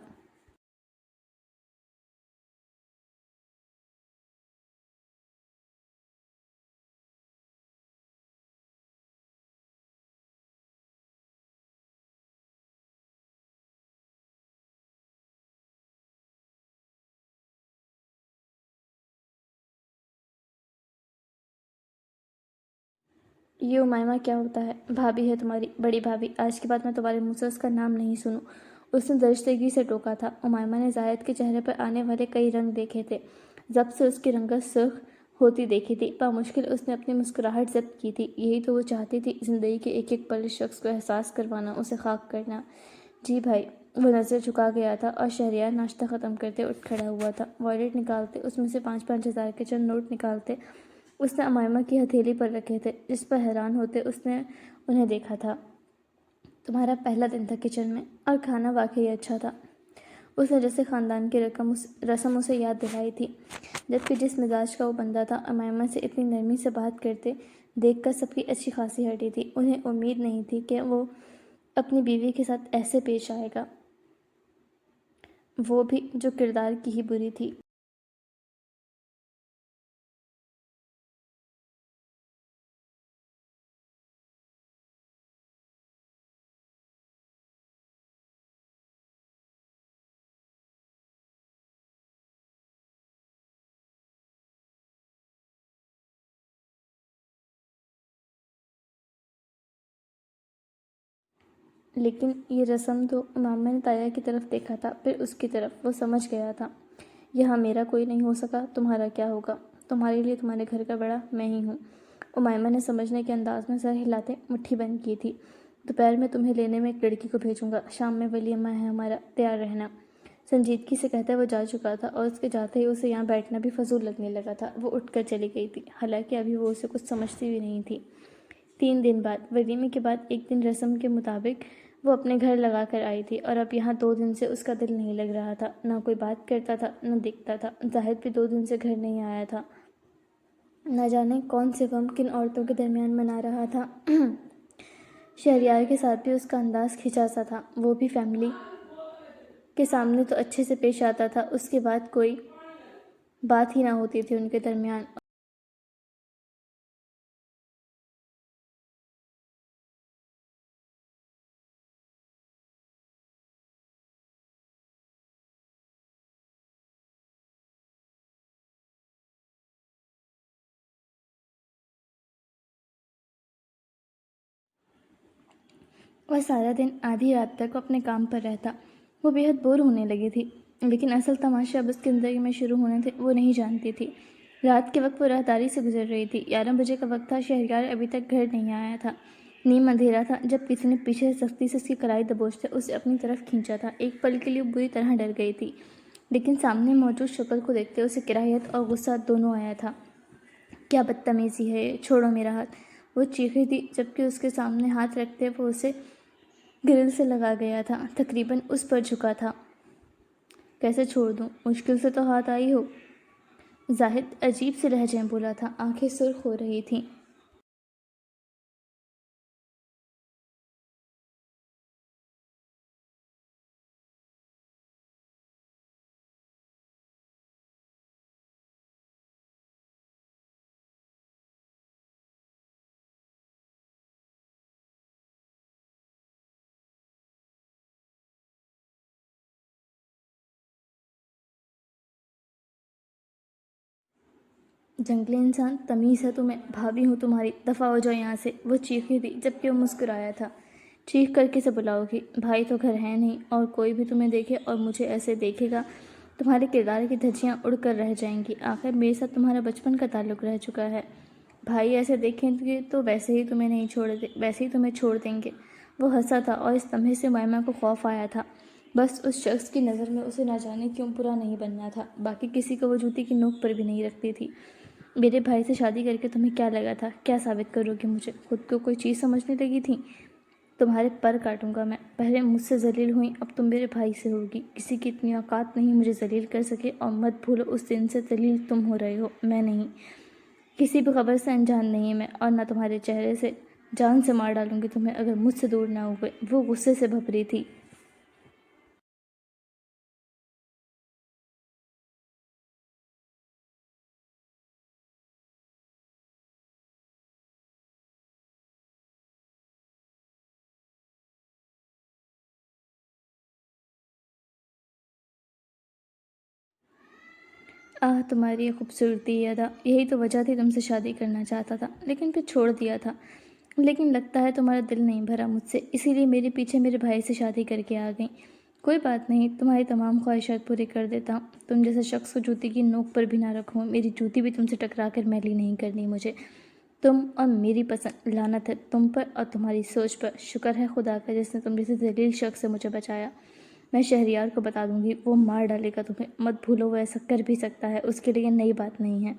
یہ امیمہ کیا ہوتا ہے؟ بھابھی ہے تمہاری، بڑی بھابھی، آج کے بعد میں تمہارے منہ سے اس کا نام نہیں سنوں، اس نے درجتگی سے ٹوکا تھا۔ امیمہ نے زاہد کے چہرے پر آنے والے کئی رنگ دیکھے تھے، ضبط سے اس کی رنگت سرخ ہوتی دیکھی تھی۔ بامشکل اس نے اپنی مسکراہٹ ضبط کی تھی۔ یہی تو وہ چاہتی تھی، زندگی کے ایک ایک پل اس شخص کو احساس کروانا، اسے خاک کرنا۔ جی بھائی، وہ نظر جھکا گیا تھا اور شہریار ناشتہ ختم کرتے اٹھ کھڑا ہوا تھا۔ والیٹ نکالتے، اس میں سے 5,000 کے چند نوٹ نکالتے اس نے امیمہ کی ہتھیلی پر رکھے تھے، جس پر حیران ہوتے اس نے انہیں دیکھا تھا۔ تمہارا پہلا دن تھا کچن میں، اور کھانا واقعی اچھا تھا۔ اس نے جیسے خاندان کی رسم اسے یاد دلائی تھی، جبکہ جس مزاج کا وہ بندہ تھا امیمہ سے اتنی نرمی سے بات کرتے دیکھ کر سب کی اچھی خاصی ہٹی تھی۔ انہیں امید نہیں تھی کہ وہ اپنی بیوی کے ساتھ ایسے پیش آئے گا، وہ بھی جو کردار کی ہی بری تھی۔ لیکن یہ رسم تو، امیمہ نے تایا کی طرف دیکھا تھا، پھر اس کی طرف۔ وہ سمجھ گیا تھا، یہاں میرا کوئی نہیں ہو سکا، تمہارا کیا ہوگا؟ تمہارے لیے تمہارے گھر کا بڑا میں ہی ہوں۔ امیمہ نے سمجھنے کے انداز میں سر ہلاتے مٹھی بند کی تھی۔ دوپہر میں تمہیں لینے میں ایک لڑکی کو بھیجوں گا، شام میں ولیمہ ہے ہمارا، تیار رہنا۔ سنجیدگی سے کہتے وہ جا چکا تھا اور اس کے جاتے ہی اسے یہاں بیٹھنا بھی فضول لگنے لگا تھا۔ وہ اٹھ کر چلی گئی تھی، حالانکہ ابھی وہ اسے کچھ سمجھتی بھی نہیں تھی۔ 3 دن بعد، ولیمے کے بعد ایک دن رسم کے مطابق وہ اپنے گھر لگا کر آئی تھی، اور اب یہاں 2 دن سے اس کا دل نہیں لگ رہا تھا۔ نہ کوئی بات کرتا تھا، نہ دکھتا تھا۔ زاہد بھی 2 دن سے گھر نہیں آیا تھا۔ نہ جانے کون سے غم کن عورتوں کے درمیان منا رہا تھا۔ شہریار کے ساتھ بھی اس کا انداز کھنچا سا تھا، وہ بھی فیملی کے سامنے تو اچھے سے پیش آتا تھا، اس کے بعد کوئی بات ہی نہ ہوتی تھی ان کے درمیان۔ وہ سارا دن آدھی رات تک اپنے کام پر رہتا۔ وہ بے حد بور ہونے لگی تھی، لیکن اصل تماشا اب اس کی زندگی میں شروع ہونے تھے وہ نہیں جانتی تھی۔ رات کے وقت وہ راہداری سے گزر رہی تھی۔ 11 بجے کا وقت تھا، شہریار ابھی تک گھر نہیں آیا تھا۔ نیم اندھیرا تھا جب کسی نے پیچھے سے سختی سے اس کی کلائی دبوچتے اسے اپنی طرف کھینچا تھا۔ ایک پل کے لیے بری طرح ڈر گئی تھی، لیکن سامنے موجود شکل کو دیکھتے اسے کراہیت اور غصہ دونوں آیا تھا۔ کیا بدتمیزی ہے یہ، چھوڑو میرا ہاتھ، وہ چیخی تھی، جبکہ اس کے سامنے ہاتھ رکھتے وہ اسے گرل سے لگا گیا تھا، تقریباً اس پر جھکا تھا۔ کیسے چھوڑ دوں، مشکل سے تو ہاتھ آئی ہو، زاہد عجیب سے لہجے میں بولا تھا، آنکھیں سرخ ہو رہی تھیں۔ جنگلی انسان، تمیز ہے تمہیں، بھابھی ہوں تمہاری، دفع ہو جاؤ یہاں سے، وہ چیخی تھی، جبکہ وہ مسکرایا تھا۔ چیخ کر کسے بلاؤ گی، بھائی تو گھر ہے نہیں، اور کوئی بھی تمہیں دیکھے اور مجھے ایسے دیکھے گا، تمہارے کردار کی دھجیاں اڑ کر رہ جائیں گی۔ آخر میرے ساتھ تمہارا بچپن کا تعلق رہ چکا ہے، بھائی ایسے دیکھیں گے تو ویسے ہی تمہیں نہیں ویسے ہی تمہیں چھوڑ دیں گے۔ وہ ہنسا تھا اور اس لمحے سے مائمہ کو خوف آیا تھا۔ بس اس شخص کی نظر میں اسے نہ جانے کیوں برا نہیں بننا تھا، باقی کسی کو وہ جوتی کی نوک پر بھی نہیں رکھتی تھی۔ میرے بھائی سے شادی کر کے تمہیں کیا لگا تھا، کیا ثابت کرو گی مجھے، خود کو کوئی چیز سمجھنے لگی تھی؟ تمہارے پر کاٹوں گا میں، پہلے مجھ سے ذلیل ہوئی، اب تم میرے بھائی سے ہوگی۔ کسی کی اتنی اوقات نہیں مجھے ذلیل کر سکے، اور مت بھولو اس دن سے ذلیل تم ہو رہے ہو، میں نہیں۔ کسی بھی خبر سے انجان نہیں میں، اور نہ تمہارے چہرے سے، جان سے مار ڈالوں گی تمہیں اگر مجھ سے دور نہ ہوئے۔ وہ غصے سے بھبری تھی۔ تمہاری یہ خوبصورتی ادا، یہی تو وجہ تھی تم سے شادی کرنا چاہتا تھا، لیکن پھر چھوڑ دیا تھا۔ لیکن لگتا ہے تمہارا دل نہیں بھرا مجھ سے، اسی لیے میرے پیچھے میرے بھائی سے شادی کر کے آ گئی۔ کوئی بات نہیں، تمہاری تمام خواہشات پوری کر دیتا ہوں۔ تم جیسے شخص کو جوتی کی نوک پر بھی نہ رکھوں، میری جوتی بھی تم سے ٹکرا کر میلی نہیں کرنی مجھے۔ تم اور میری پسند، لعنت ہے تم پر اور تمہاری سوچ پر، شکر ہے خدا کا جس نے تم جیسے ذلیل شخص سے مجھے بچایا۔ میں شہریار کو بتا دوں گی، وہ مار ڈالے گا تمہیں، مت بھولو وہ ایسا کر بھی سکتا ہے، اس کے لیے نئی بات نہیں ہے۔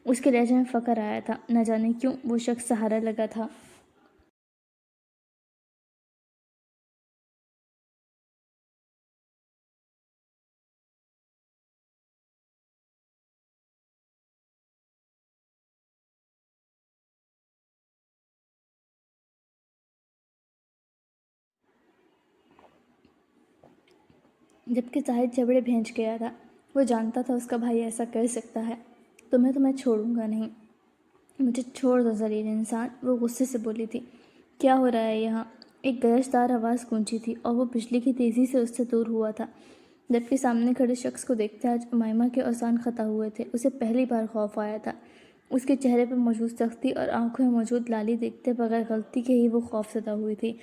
اس کے لہجے میں فخر آیا تھا، نہ جانے کیوں وہ شخص سہارا لگا تھا۔ جبکہ زاہد جبڑے بھیج گیا تھا، وہ جانتا تھا اس کا بھائی ایسا کر سکتا ہے۔ تمہیں تو میں چھوڑوں گا نہیں، مجھے چھوڑ دو ذلیل انسان، وہ غصے سے بولی تھی۔ کیا ہو رہا ہے یہاں؟ ایک گرجدار آواز گونجی تھی اور وہ بجلی کی تیزی سے اس سے دور ہوا تھا، جبکہ سامنے کھڑے شخص کو دیکھتے آج امائمہ کے اوزان خطا ہوئے تھے۔ اسے پہلی بار خوف آیا تھا، اس کے چہرے پر موجود سختی اور آنکھوں میں موجود لالی دیکھتے بغیر غلطی کے ہی وہ خوف زدہ ہوئی تھی،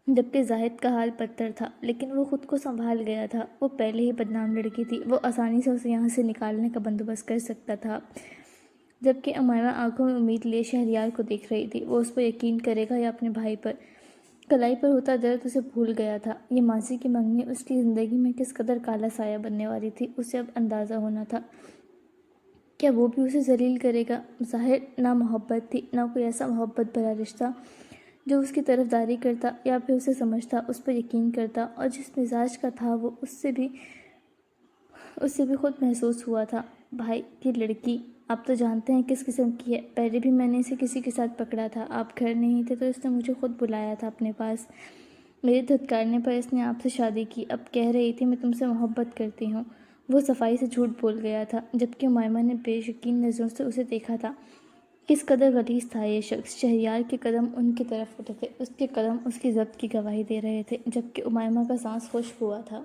جبکہ زاہد کا حال بدتر تھا، لیکن وہ خود کو سنبھال گیا تھا۔ وہ پہلے ہی بدنام لڑکی تھی، وہ آسانی سے اسے یہاں سے نکالنے کا بندوبست کر سکتا تھا۔ جبکہ امائمہ آنکھوں میں امید لیے شہریار کو دیکھ رہی تھی، وہ اس پر یقین کرے گا یا اپنے بھائی پر؟ کلائی پر ہوتا درد اسے بھول گیا تھا، یہ ماضی کی منگنی اس کی زندگی میں کس قدر کالا سایہ بننے والی تھی، اسے اب اندازہ ہونا تھا۔ کیا وہ بھی اسے ذلیل کرے گا؟ ظاہر نہ محبت تھی، نہ کوئی ایسا محبت بھرا رشتہ جو اس کی طرفداری کرتا یا پھر اسے سمجھتا، اس پر یقین کرتا، اور جس مزاج کا تھا وہ اس سے بھی خود محسوس ہوا تھا۔ بھائی کی لڑکی، آپ تو جانتے ہیں کس قسم کی ہے، پہلے بھی میں نے اسے کسی کے ساتھ پکڑا تھا، آپ گھر نہیں تھے تو اس نے مجھے خود بلایا تھا اپنے پاس۔ میرے دھتکارنے پر اس نے آپ سے شادی کی، اب کہہ رہی تھی میں تم سے محبت کرتی ہوں۔ وہ صفائی سے جھوٹ بول گیا تھا، جبکہ امائمہ نے بے یقین نظروں سے اسے دیکھا تھا۔ کس قدر غلیظ تھا یہ شخص! شہریار کے قدم ان کی طرف اٹھے تھے، اس کے قدم اس کی ضبط کی گواہی دے رہے تھے، جبکہ امائمہ کا سانس خشک ہوا تھا۔